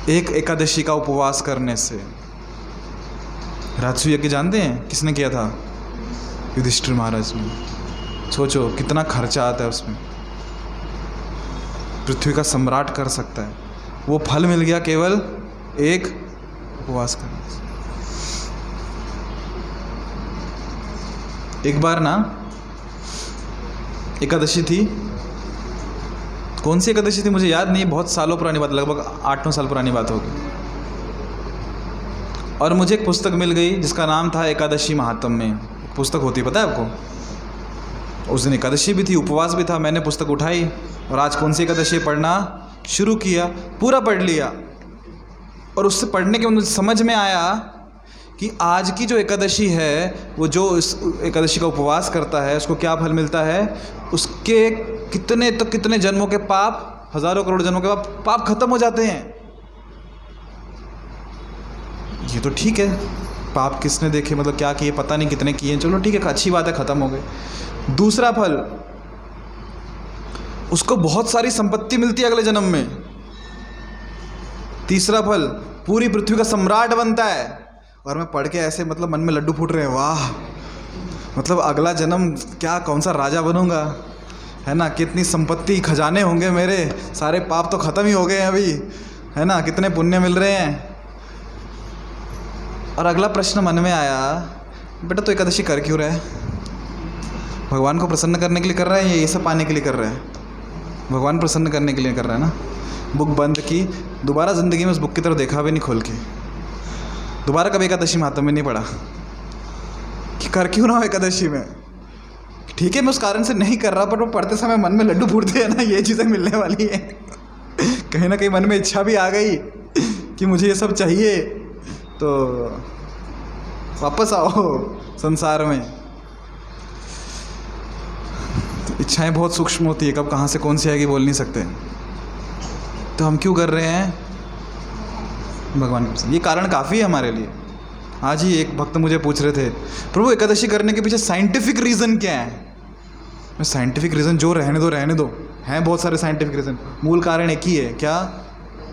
एक एकादशी का उपवास करने से। राजसु यज्ञ जानते हैं किसने किया था? युधिष्ठिर महाराज ने। सोचो कितना खर्चा आता है उसमें। पृथ्वी का सम्राट कर सकता है, वो फल मिल गया केवल एक उपवास करने से। एक बार ना एकादशी थी, कौन सी एकादशी थी मुझे याद नहीं, बहुत सालों पुरानी बात, लगभग 8-9 साल पुरानी बात होगी। और मुझे एक पुस्तक मिल गई जिसका नाम था एकादशी महात्म्य। पुस्तक होती, पता है आपको? उस दिन एकादशी भी थी, उपवास भी था। मैंने पुस्तक उठाई और आज कौन सी एकादशी पढ़ना शुरू किया, पूरा पढ़ लिया। और उससे पढ़ने के बाद मुझे समझ में आया कि आज की जो एकादशी है, वो जो इस एकादशी का उपवास करता है उसको क्या फल मिलता है? उसके कितने जन्मों के पाप, हजारों करोड़ जन्मों के पाप खत्म हो जाते हैं। ये तो ठीक है, पाप किसने देखे, मतलब क्या किए पता नहीं, कितने किए, चलो ठीक है, अच्छी बात है, खत्म हो गए। दूसरा फल, उसको बहुत सारी संपत्ति मिलती है अगले जन्म में। तीसरा फल, पूरी पृथ्वी का सम्राट बनता है। और मैं पढ़ के ऐसे मतलब मन में लड्डू फूट रहे हैं, वाह, मतलब अगला जन्म क्या, कौन सा राजा बनूंगा, है ना, कितनी संपत्ति, खजाने होंगे मेरे, सारे पाप तो खत्म ही हो गए हैं अभी, है ना, कितने पुण्य मिल रहे हैं। और अगला प्रश्न मन में आया, बेटा तो एकादशी कर क्यों रहा है? भगवान को प्रसन्न करने के लिए कर रहा है या ये सब पाने के लिए कर रहा है? भगवान प्रसन्न करने के लिए कर रहा है ना। बुक बंद की, दोबारा ज़िंदगी में उस बुक की तरफ देखा भी नहीं खोल के, दोबारा कभी एकादशी महात्म्य में नहीं पढ़ा कि कर क्यों रहा हूँ एकादशी में। ठीक है, मैं उस कारण से नहीं कर रहा, पर वो पढ़ते समय मन में लड्डू फूटते हैं ना, ये चीज़ें मिलने वाली है। कहीं ना कहीं मन में इच्छा भी आ गई कि मुझे ये सब चाहिए। तो वापस आओ संसार में। तो इच्छाएं बहुत सूक्ष्म होती है, कब कहाँ से कौन सी आएगी बोल नहीं सकते। तो हम क्यों कर रहे हैं? भगवान के प्रसन्न। ये कारण काफ़ी है हमारे लिए। आज ही एक भक्त मुझे पूछ रहे थे, प्रभु एकादशी करने के पीछे साइंटिफिक रीज़न क्या है? मैं साइंटिफिक रीज़न जो रहने दो, हैं बहुत सारे साइंटिफिक रीज़न, मूल कारण एक ही है, क्या?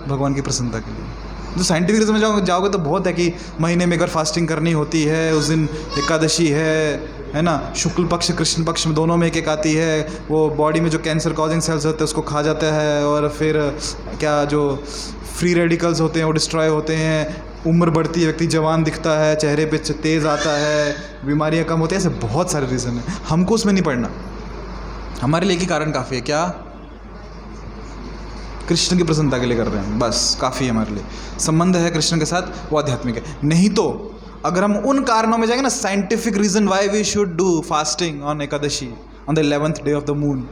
भगवान की प्रसन्नता के लिए। जो साइंटिफिक रीज़न में जाओगे तो बहुत है कि महीने में अगर फास्टिंग करनी होती है, उस दिन एकादशी है ना, शुक्ल पक्ष कृष्ण पक्ष में दोनों में एक आती है, वो बॉडी में जो कैंसर कॉजिंग सेल्स होते हैं उसको खा जाता है, और फिर क्या जो फ्री रेडिकल्स होते हैं वो डिस्ट्रॉय होते हैं, उम्र बढ़ती है, व्यक्ति जवान दिखता है, चेहरे पे तेज़ आता है, बीमारियां कम होती है। ऐसे बहुत सारे रीज़न हैं, हमको उसमें नहीं पड़ना। हमारे लिए एक ही कारण काफ़ी है, क्या? कृष्ण की प्रसन्नता के लिए कर रहे हैं, बस काफ़ी है हमारे लिए। संबंध है कृष्ण के साथ, वो आध्यात्मिक है। नहीं तो अगर हम उन कारणों में जाएंगे ना, scientific reason why we should do fasting on Ekadashi on the 11th day of the moon,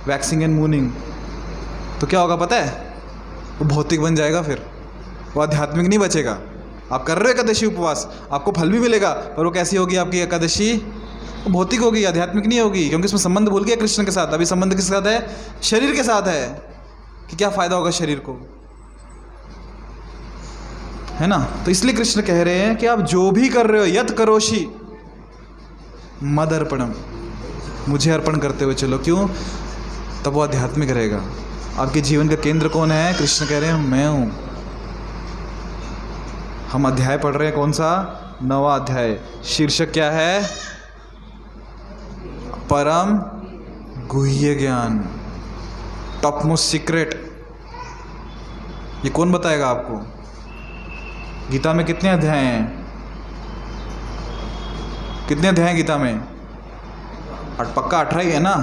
waxing and mooning, तो क्या होगा पता है? वो भौतिक बन जाएगा, फिर वो आध्यात्मिक नहीं बचेगा। आप कर रहे हो एकादशी उपवास, आपको फल भी मिलेगा, पर वो कैसी होगी आपकी एकादशी? वो भौतिक होगी, आध्यात्मिक नहीं होगी, क्योंकि उसमें संबंध भूल गया कृष्ण के साथ। अभी संबंध किसके साथ है? शरीर के साथ है, कि क्या फ़ायदा होगा शरीर को, है ना। तो इसलिए कृष्ण कह रहे हैं कि आप जो भी कर रहे हो, यत करोषि मद अर्पणम, मुझे अर्पण करते हुए चलो। क्यों? तब वो आध्यात्मिक रहेगा। आपके जीवन का केंद्र कौन है? कृष्ण कह रहे हैं मैं हूँ। हम अध्याय पढ़ रहे हैं, कौन सा? 9वां अध्याय। शीर्षक क्या है? परम गुह्य ज्ञान, टॉप मोस्ट सीक्रेट। ये कौन बताएगा आपको? गीता में कितने अध्याय हैं? कितने अध्याय हैं गीता में? पक्का 18 ही है ना।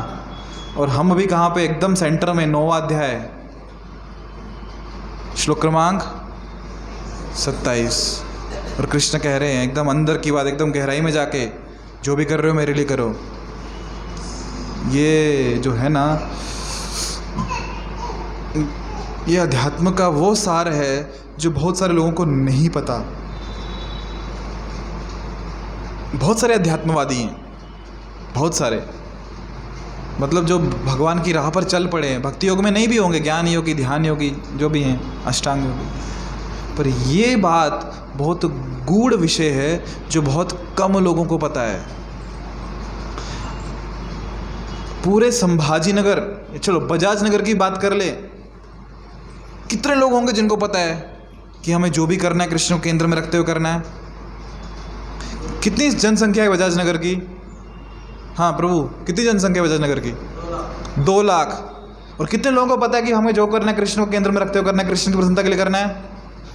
और हम अभी कहाँ पे? एकदम सेंटर में, 9वां अध्याय, श्लोक क्रमांक 27। और कृष्ण कह रहे हैं एकदम अंदर की बात, एकदम गहराई में जाके, जो भी कर रहे हो मेरे लिए करो। ये जो है ना, ये अध्यात्म का वो सार है जो बहुत सारे लोगों को नहीं पता। बहुत सारे अध्यात्मवादी हैं, बहुत सारे, मतलब जो भगवान की राह पर चल पड़े हैं, भक्ति योग में नहीं भी होंगे, ज्ञान योगी, ध्यान योगी, जो भी हैं, अष्टांग योगी, पर ये बात बहुत गूढ़ विषय है जो बहुत कम लोगों को पता है। पूरे संभाजी नगर, चलो बजाज नगर की बात कर ले, कितने लोग होंगे जिनको पता है कि हमें जो भी करना है कृष्ण को केंद्र में रखते हुए करना है? कितनी जनसंख्या है बजाज नगर की? हाँ प्रभु, कितनी जनसंख्या है बजाज नगर की? 2 लाख। और कितने लोगों को पता है कि हमें जो करना है कृष्ण को केंद्र में रखते हुए करना है, कृष्ण की प्रसन्नता के लिए करना है?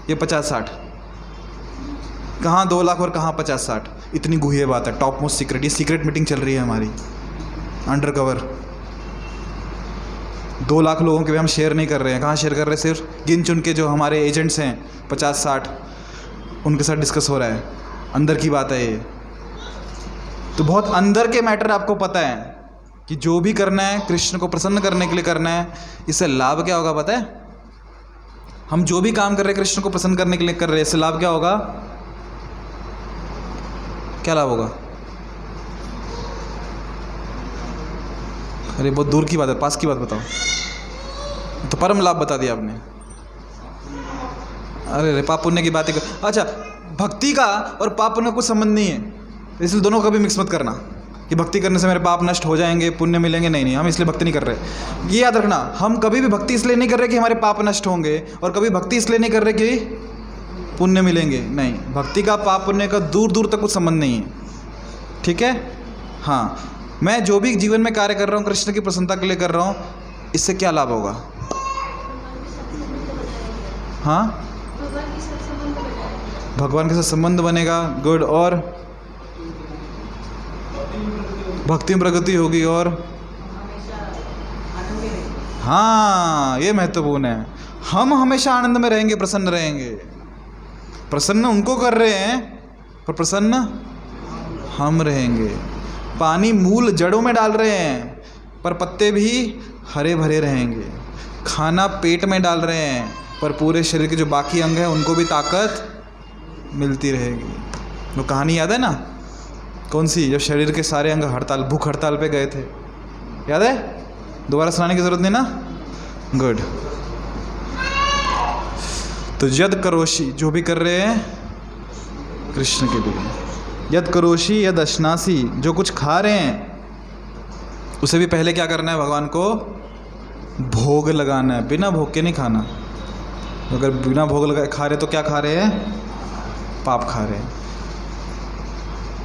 ये 50-60। कहाँ 2 लाख और कहाँ 50-60? इतनी गुह्य बात है, टॉप मोस्ट सीक्रेट। ये सीक्रेट मीटिंग चल रही है हमारी, अंडर कवर। 2 लाख लोगों के भी हम शेयर नहीं कर रहे हैं। कहाँ शेयर कर रहे हैं? सिर्फ गिन चुन के जो हमारे एजेंट्स हैं 50-60, उनके साथ डिस्कस हो रहा है। अंदर की बात है ये। तो बहुत अंदर के मैटर आपको पता है कि जो भी करना है कृष्ण को प्रसन्न करने के लिए करना है। इससे लाभ क्या होगा पता है? हम जो भी काम कर रहे हैं कृष्ण को प्रसन्न करने के लिए कर रहे हैं, इससे लाभ क्या होगा? क्या लाभ होगा? अरे बहुत दूर की बात है, पास की बात बताओ। तो परम लाभ बता दिया आपने। अरे पाप पुण्य की बात ही कर। अच्छा, भक्ति का और पाप पुण्य का कुछ संबंध नहीं है, इसलिए दोनों का भी मिक्स मत करना कि भक्ति करने से मेरे पाप नष्ट हो जाएंगे, पुण्य मिलेंगे। नहीं, हम इसलिए भक्ति नहीं कर रहे। ये याद रखना, हम कभी भी भक्ति इसलिए नहीं कर रहे कि हमारे पाप नष्ट होंगे, और कभी भक्ति इसलिए नहीं कर रहे कि पुण्य मिलेंगे। नहीं, भक्ति का पाप पुण्य का दूर दूर तक कुछ संबंध नहीं है। ठीक है? हाँ, मैं जो भी जीवन में कार्य कर रहा हूँ कृष्ण की प्रसन्नता के लिए कर रहा हूँ, इससे क्या लाभ होगा? हाँ, भगवान के साथ संबंध बनेगा, गुड, और भक्ति में प्रगति होगी, और हाँ ये महत्वपूर्ण है, हम हमेशा आनंद में रहेंगे, प्रसन्न रहेंगे। प्रसन्न उनको कर रहे हैं पर प्रसन्न हम रहेंगे। पानी मूल जड़ों में डाल रहे हैं पर पत्ते भी हरे भरे रहेंगे। खाना पेट में डाल रहे हैं पर पूरे शरीर के जो बाकी अंग हैं उनको भी ताकत मिलती रहेगी। वो कहानी याद है ना, कौन सी, जब शरीर के सारे अंग हड़ताल, भूख हड़ताल पे गए थे, याद है? दोबारा सुनाने की ज़रूरत नहीं ना? गुड। तो यद करोशी, जो भी कर रहे हैं कृष्ण के लिए, यद करोशी यद अश्नासी, जो कुछ खा रहे हैं उसे भी पहले क्या करना है, भगवान को भोग लगाना है, बिना भोग के नहीं खाना। अगर बिना भोग लगा खा रहे तो क्या खा रहे हैं, पाप खा रहे हैं।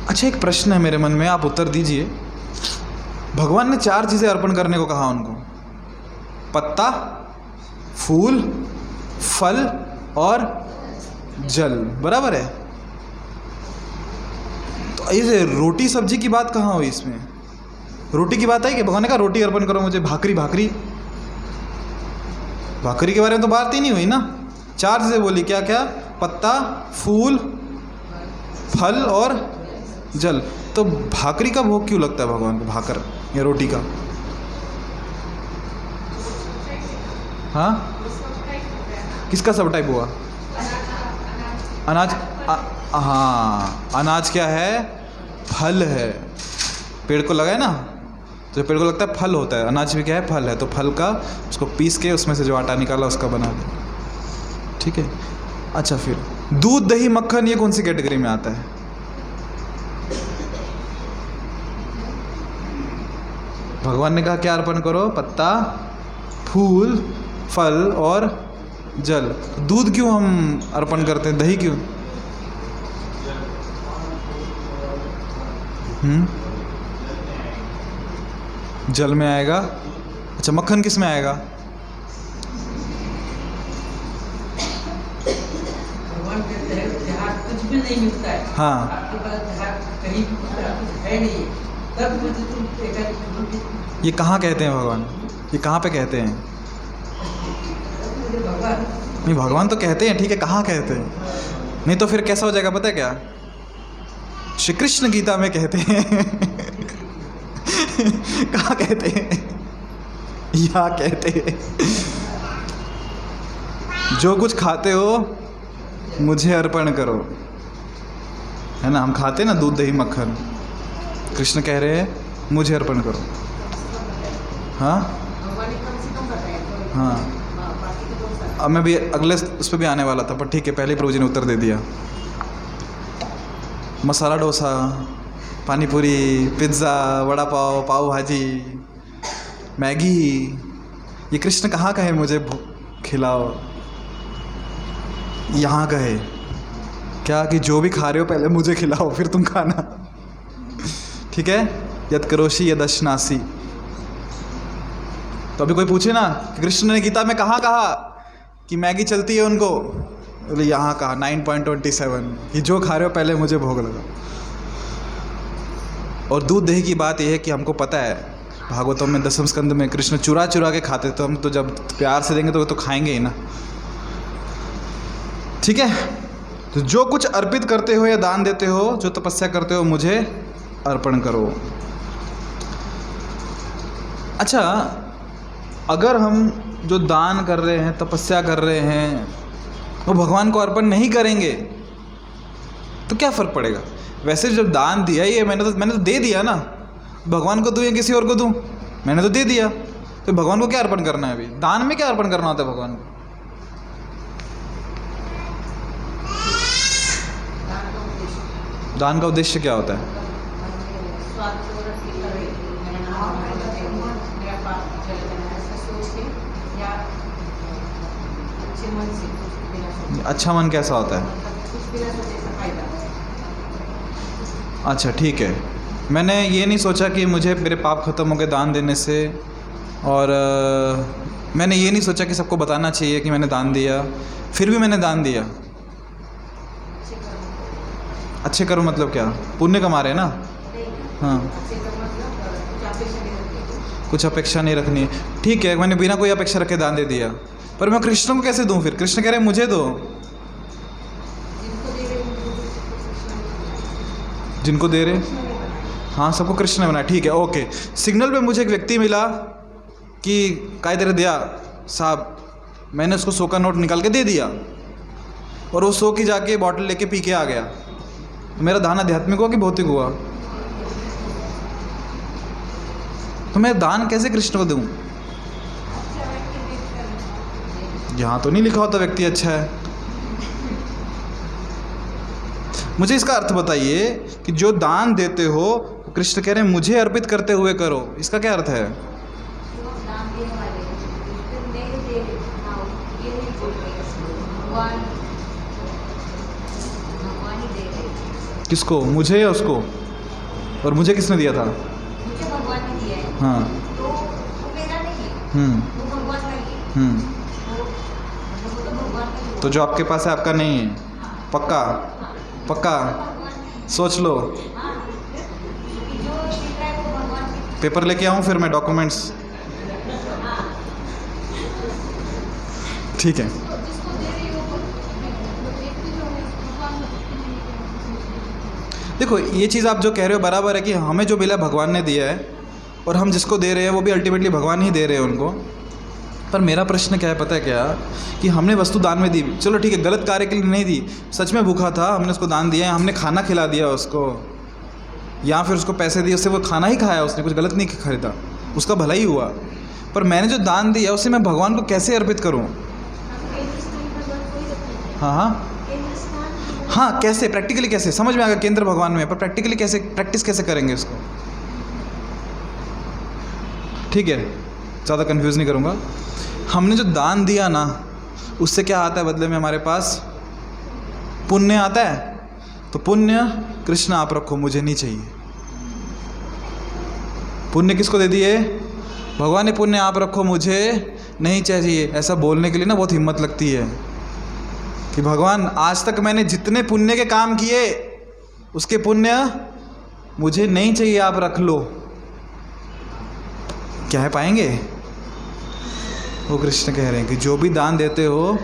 अच्छा, एक प्रश्न है मेरे मन में, आप उत्तर दीजिए। भगवान ने 4 चीज़ें अर्पण करने को कहा उनको, पत्ता, फूल, फल और जल, बराबर है? तो इसे रोटी सब्जी की बात कहाँ हुई इसमें? रोटी की बात है कि भगवान ने कहा रोटी अर्पण करो मुझे, भाकरी भाकरी भाकरी के बारे में तो बात ही नहीं हुई ना। 4 चीज़ें बोली, क्या क्या? पत्ता, फूल, फल और जल। तो भाकरी का भोग क्यों लगता है भगवान को, भाकर या रोटी का? हाँ, किसका सब टाइप हुआ? अनाज। हाँ, अनाज क्या है? फल है। पेड़ को लगा है ना, तो पेड़ को लगता है फल होता है, अनाज भी क्या है? फल है। तो फल का उसको पीस के उसमें से जो आटा निकाला उसका बना दिया, ठीक है। अच्छा, फिर दूध, दही, मक्खन, ये कौन सी कैटेगरी में आता है? भगवान ने कहा क्या अर्पण करो? पत्ता, फूल, फल और जल। दूध क्यों हम अर्पण करते हैं, दही क्यों? जल में आएगा। अच्छा, मक्खन किस में आएगा? भगवान कहते हैं जहाँ कुछ भी नहीं मिलता है, हाँ, आपके पास जहाँ कहीं कुछ है नहीं, तब मुझे तुम ये कहाँ कहते हैं भगवान? ये कहाँ पे कहते हैं? भगवान नहीं, भगवान तो कहते हैं, ठीक है, कहाँ कहते हैं? नहीं तो फिर कैसा हो जाएगा पता है क्या? श्री कृष्ण गीता में कहते हैं। कहाँ कहते हैं? यहाँ कहते हैं, जो कुछ खाते हो मुझे अर्पण करो, है ना? हम खाते ना दूध, दही, मक्खन, कृष्ण कह रहे हैं मुझे अर्पण करो। हाँ हाँ, अब मैं भी अगले उस पर भी आने वाला था, पर ठीक है, पहले प्रभु जी ने उत्तर दे दिया। मसाला डोसा, पानी पूरी, पिज़्ज़ा, वड़ा पाव, पाव भाजी, मैगी, ये कृष्ण कहाँ कहे मुझे खिलाओ? यहाँ कहे क्या कि जो भी खा रहे हो पहले मुझे खिलाओ, फिर तुम खाना, ठीक है? यद करोशी यद अश्नासी। तो अभी कोई पूछे ना कि कृष्ण ने गीता में कहाँ कहा कि मैगी चलती है उनको? बोले यहाँ कहा 9.27 कि जो खा रहे हो पहले मुझे भोग लगा। और दूध दही की बात यह है कि हमको पता है भागवतों में 10वें स्कंद में कृष्ण चुरा चुरा के खाते, तो हम तो जब प्यार से देंगे तो खाएंगे ही ना, ठीक है? तो जो कुछ अर्पित करते हो या दान देते हो, जो तपस्या करते हो, मुझे अर्पण करो। अच्छा, अगर हम जो दान कर रहे हैं, तपस्या कर रहे हैं, वो भगवान को अर्पण नहीं करेंगे तो क्या फ़र्क पड़ेगा? वैसे जब दान दिया ही है, मैंने तो दे दिया ना, भगवान को दूँ या किसी और को दूँ? मैंने तो दे दिया, तो भगवान को क्या अर्पण करना है? अभी दान में क्या अर्पण करना होता है भगवान को? दान का उद्देश्य क्या होता है? अच्छा मन कैसा होता है? अच्छा, ठीक है। मैंने ये नहीं सोचा कि मुझे मेरे पाप ख़त्म हो गए दान देने से, और मैंने ये नहीं सोचा कि सबको बताना चाहिए कि मैंने दान दिया, फिर भी मैंने दान दिया। अच्छे कर्म मतलब क्या? पुण्य कमा रहे हैं ना? हाँ, कुछ अपेक्षा नहीं रखनी, ठीक है। मैंने बिना कोई अपेक्षा रखे दान दे दिया, पर मैं कृष्ण को कैसे दूं? फिर कृष्ण कह रहे हैं मुझे दो। जिनको दे रहे, हाँ, सबको कृष्ण ने बनाया, ठीक है, ओके। सिग्नल पे मुझे एक व्यक्ति मिला कि काय तेरे दिया साहब, मैंने उसको 100 का नोट निकाल के दे दिया, और वो 100 की जाके बॉटल लेके पी के आ गया। मेरा दान आध्यात्मिक हुआ कि भौतिक हुआ? तो मैं दान कैसे कृष्ण को दूं? यहाँ तो नहीं लिखा होता व्यक्ति अच्छा है। मुझे इसका अर्थ बताइए कि जो दान देते हो कृष्ण कह रहे हैं मुझे अर्पित करते हुए करो, इसका क्या अर्थ है? किसको? मुझे या उसको? और मुझे किसने दिया था? मुझे भगवान ने दिया है। हाँ। तो वो मेरा नहीं है, हम्म वो भगवान का ही है। हम्म वो तो भगवान का ही है। तो जो आपके पास है आपका नहीं है? पक्का? पक्का? सोच लो। हाँ, क्योंकि जो मिल रहा है वो भगवान के। पेपर लेके आऊँ फिर मैं, डॉक्यूमेंट्स? ठीक है। जिसको दे रही हो व्यक्ति जो है भगवान को। देखो ये चीज़ आप जो कह रहे हो बराबर है कि हमें जो मिला भगवान ने दिया है और हम जिसको दे रहे हैं वो भी अल्टीमेटली भगवान ही दे रहे हैं उनको। पर मेरा प्रश्न क्या है पता है क्या? कि हमने वस्तु दान में दी, चलो ठीक है, गलत कार्य के लिए नहीं दी, सच में भूखा था हमने उसको दान दिया है, हमने खाना खिला दिया उसको, या फिर उसको पैसे दिए, उससे वो खाना ही खाया, उसने कुछ गलत नहीं खरीदा, उसका भला ही हुआ। पर मैंने जो दान दिया उसे मैं भगवान को कैसे अर्पित करूँ? हाँ हाँ हाँ, कैसे प्रैक्टिकली, कैसे समझ में आ गया केंद्र भगवान में, पर प्रैक्टिकली कैसे, प्रैक्टिस कैसे करेंगे इसको? ठीक है, ज़्यादा कंफ्यूज नहीं करूँगा। हमने जो दान दिया ना उससे क्या आता है बदले में? हमारे पास पुण्य आता है। तो पुण्य कृष्ण आप रखो, मुझे नहीं चाहिए। पुण्य किसको दे दिए? भगवान ने पुण्य आप रखो, मुझे नहीं चाहिए। ऐसा बोलने के लिए ना बहुत हिम्मत लगती है कि भगवान आज तक मैंने जितने पुण्य के काम किए उसके पुण्य मुझे नहीं चाहिए, आप रख लो। क्या है पाएंगे? वो कृष्ण कह रहे हैं कि जो भी दान देते हो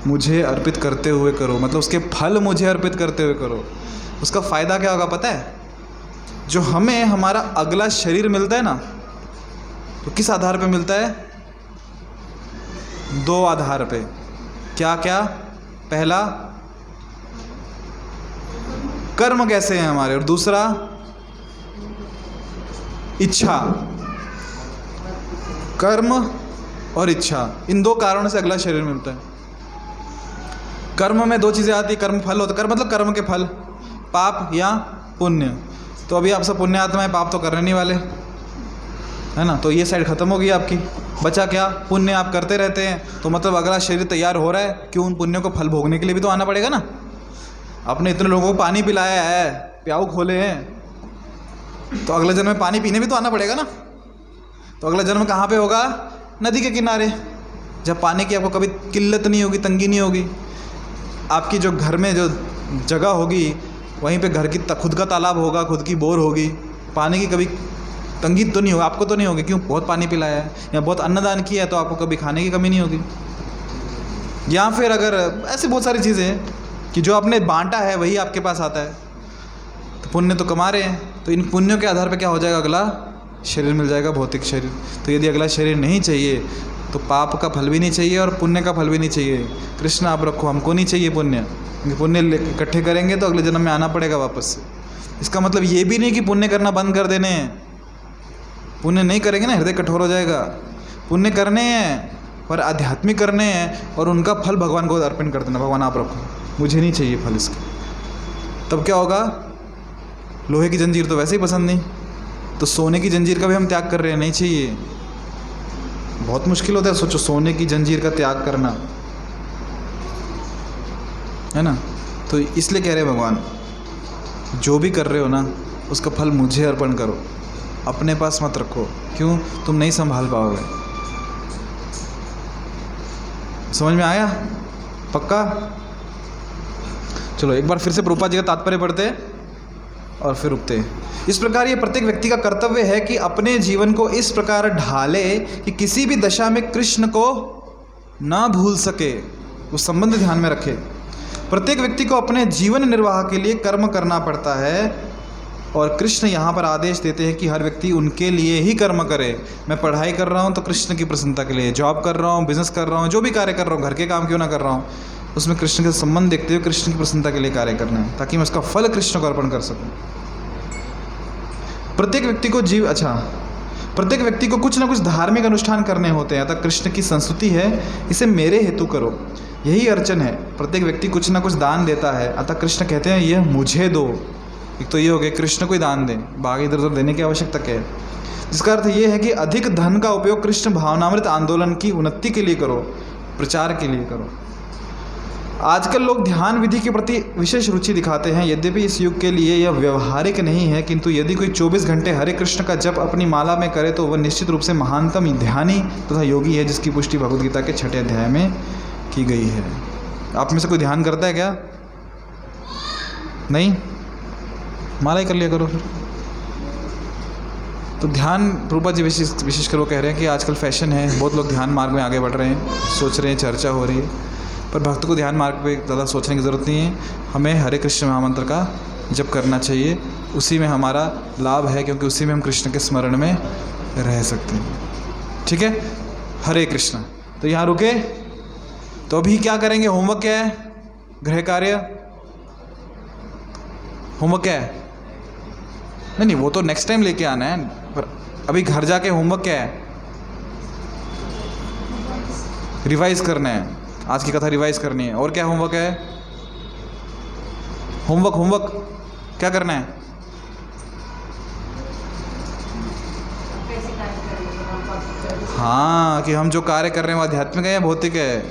मुझे अर्पित करते हुए करो, मतलब उसके फल मुझे अर्पित करते हुए करो। उसका फ़ायदा क्या होगा पता है? जो हमें हमारा अगला शरीर मिलता है ना, तो किस आधार पे मिलता है? दो आधार पे। क्या क्या? पहला कर्म कैसे हैं हमारे, और दूसरा इच्छा। कर्म और इच्छा, इन दो कारणों से अगला शरीर मिलता है। कर्म में दो चीज़ें आती है, कर्म फल होता है। कर्म मतलब कर्म के फल, पाप या पुण्य। तो अभी आप सब पुण्य आत्मा है, पाप तो करने नहीं वाले, है ना? तो ये साइड खत्म हो गई आपकी। बचा क्या? पुण्य आप करते रहते हैं, तो मतलब अगला शरीर तैयार हो रहा है, क्यों? उन पुण्यों को फल भोगने के लिए भी तो आना पड़ेगा ना। आपने इतने लोगों को पानी पिलाया है, प्याऊ खोले हैं, तो अगले जन्म में पानी पीने भी तो आना पड़ेगा ना। तो अगला जन्म कहाँ पे होगा? नदी के किनारे, जब पानी की आपको कभी किल्लत नहीं होगी, तंगी नहीं होगी। आपकी जो घर में जो जगह होगी वहीं पे घर की खुद का तालाब होगा, खुद की बोर होगी, पानी की कभी तंगी तो नहीं होगी, आपको तो नहीं होगी, क्यों? बहुत पानी पिलाया है या बहुत अन्नदान किया है, तो आपको कभी खाने की कमी नहीं होगी। या फिर अगर ऐसे बहुत सारी चीज़ें हैं कि जो आपने बांटा है वही आपके पास आता है। तो पुण्य तो कमा रहे हैं, तो इन पुण्यों के आधार पर क्या हो जाएगा? अगला शरीर मिल जाएगा, भौतिक शरीर। तो यदि अगला शरीर नहीं चाहिए तो पाप का फल भी नहीं चाहिए और पुण्य का फल भी नहीं चाहिए। कृष्ण आप रखो, हमको नहीं चाहिए पुण्य, क्योंकि पुण्य इकट्ठे करेंगे तो अगले जन्म में आना पड़ेगा वापस से। इसका मतलब ये भी नहीं कि पुण्य करना बंद कर देने हैं। पुण्य नहीं करेंगे ना हृदय कठोर हो जाएगा। पुण्य करने हैं पर आध्यात्मिक करने हैं, और उनका फल भगवान को अर्पण कर देना। भगवान आप रखो, मुझे नहीं चाहिए फल इसके। तब क्या होगा? लोहे की जंजीर तो वैसे ही पसंद नहीं, तो सोने की जंजीर का भी हम त्याग कर रहे हैं, नहीं चाहिए। बहुत मुश्किल होता है, सोचो सोने की जंजीर का त्याग करना, है ना? तो इसलिए कह रहे हैं भगवान, जो भी कर रहे हो ना उसका फल मुझे अर्पण करो, अपने पास मत रखो। क्यों? तुम नहीं संभाल पाओगे। समझ में आया? पक्का? चलो एक बार फिर से प्रभुपाद जी का तात्पर्य पढ़ते और फिर रुकते हैं। इस प्रकार ये प्रत्येक व्यक्ति का कर्तव्य है कि अपने जीवन को इस प्रकार ढाले कि किसी भी दशा में कृष्ण को ना भूल सके, वो संबंध ध्यान में रखे। प्रत्येक व्यक्ति को अपने जीवन निर्वाह के लिए कर्म करना पड़ता है, और कृष्ण यहाँ पर आदेश देते हैं कि हर व्यक्ति उनके लिए ही कर्म करे। मैं पढ़ाई कर रहा हूँ तो कृष्ण की प्रसन्नता के लिए, जॉब कर रहा हूँ, बिजनेस कर रहा हूँ, जो भी कार्य कर रहा हूँ, घर के काम क्यों ना कर रहा हूँ, उसमें कृष्ण के संबंध देखते हुए कृष्ण की प्रसन्नता के लिए कार्य करना है, ताकि मैं उसका फल कृष्ण को अर्पण कर सकूं। प्रत्येक व्यक्ति को कुछ ना कुछ धार्मिक अनुष्ठान करने होते हैं, अतः कृष्ण की संस्तुति है, इसे मेरे हेतु करो, यही अर्चन है। प्रत्येक व्यक्ति कुछ ना कुछ दान देता है, अतः कृष्ण कहते हैं यह मुझे दो। एक तो ये हो गया कृष्ण को ही दान दें, बाकी इधर उधर देने की आवश्यकता क्या है, जिसका अर्थ ये है कि अधिक धन का उपयोग कृष्ण भावनामृत आंदोलन की उन्नति के लिए करो, प्रचार के लिए करो। आजकल लोग ध्यान विधि के प्रति विशेष रुचि दिखाते हैं, यद्यपि इस युग के लिए यह व्यवहारिक नहीं है, किंतु यदि कोई 24 घंटे हरे कृष्ण का जप अपनी माला में करे तो वह निश्चित रूप से महानतम ध्यानी तथा योगी है, जिसकी पुष्टि भगवद गीता के 6वें अध्याय में की गई है। आप में से कोई ध्यान करता है क्या? नहीं? माला ही कर लिया करो फिर। तो ध्यान प्रभुपाद जी विशेषकर वो कह रहे हैं कि आजकल फैशन है, बहुत लोग ध्यान मार्ग में आगे बढ़ रहे हैं, सोच रहे हैं, चर्चा हो रही है, पर भक्त को ध्यान मार्ग पे ज़्यादा सोचने की ज़रूरत नहीं है। हमें हरे कृष्ण महामंत्र का जप करना चाहिए, उसी में हमारा लाभ है, क्योंकि उसी में हम कृष्ण के स्मरण में रह सकते हैं। ठीक है, हरे कृष्ण। तो यहाँ रुके, तो अभी क्या करेंगे? होमवर्क क्या है? गृह कार्य होमवर्क क्या है? नहीं, वो तो नेक्स्ट टाइम लेके आना है, पर अभी घर जाके होमवर्क क्या है? रिवाइज करना है, आज की कथा रिवाइज करनी है। और क्या होमवर्क है? होमवर्क क्या करना है? हाँ, कि हम जो कार्य कर रहे हैं वो आध्यात्मिक है या भौतिक है।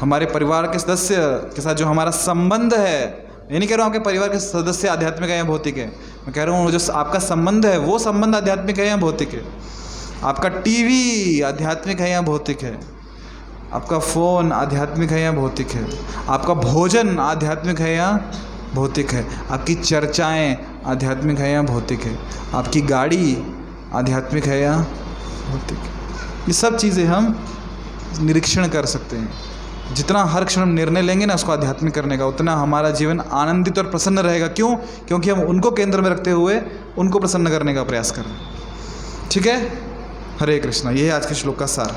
हमारे परिवार के सदस्य के साथ जो हमारा संबंध है, ये नहीं कह रहा हूँ आपके परिवार के सदस्य आध्यात्मिक है या भौतिक है, मैं कह रहा हूँ जो आपका संबंध है वो संबंध आध्यात्मिक है या भौतिक है। आपका टीवी आध्यात्मिक है या भौतिक है? आपका फ़ोन आध्यात्मिक है या भौतिक है? आपका भोजन आध्यात्मिक है या भौतिक है? आपकी चर्चाएं आध्यात्मिक है या भौतिक है? आपकी गाड़ी आध्यात्मिक है या भौतिक है? ये सब चीज़ें हम निरीक्षण कर सकते हैं। जितना हर क्षण हम निर्णय लेंगे ना उसको आध्यात्मिक करने का, उतना हमारा जीवन आनंदित और प्रसन्न रहेगा। क्यों? क्योंकि हम उनको केंद्र में रखते हुए उनको प्रसन्न करने का प्रयास कर रहे हैं। ठीक है, हरे कृष्णा। ये है आज के श्लोक का सार।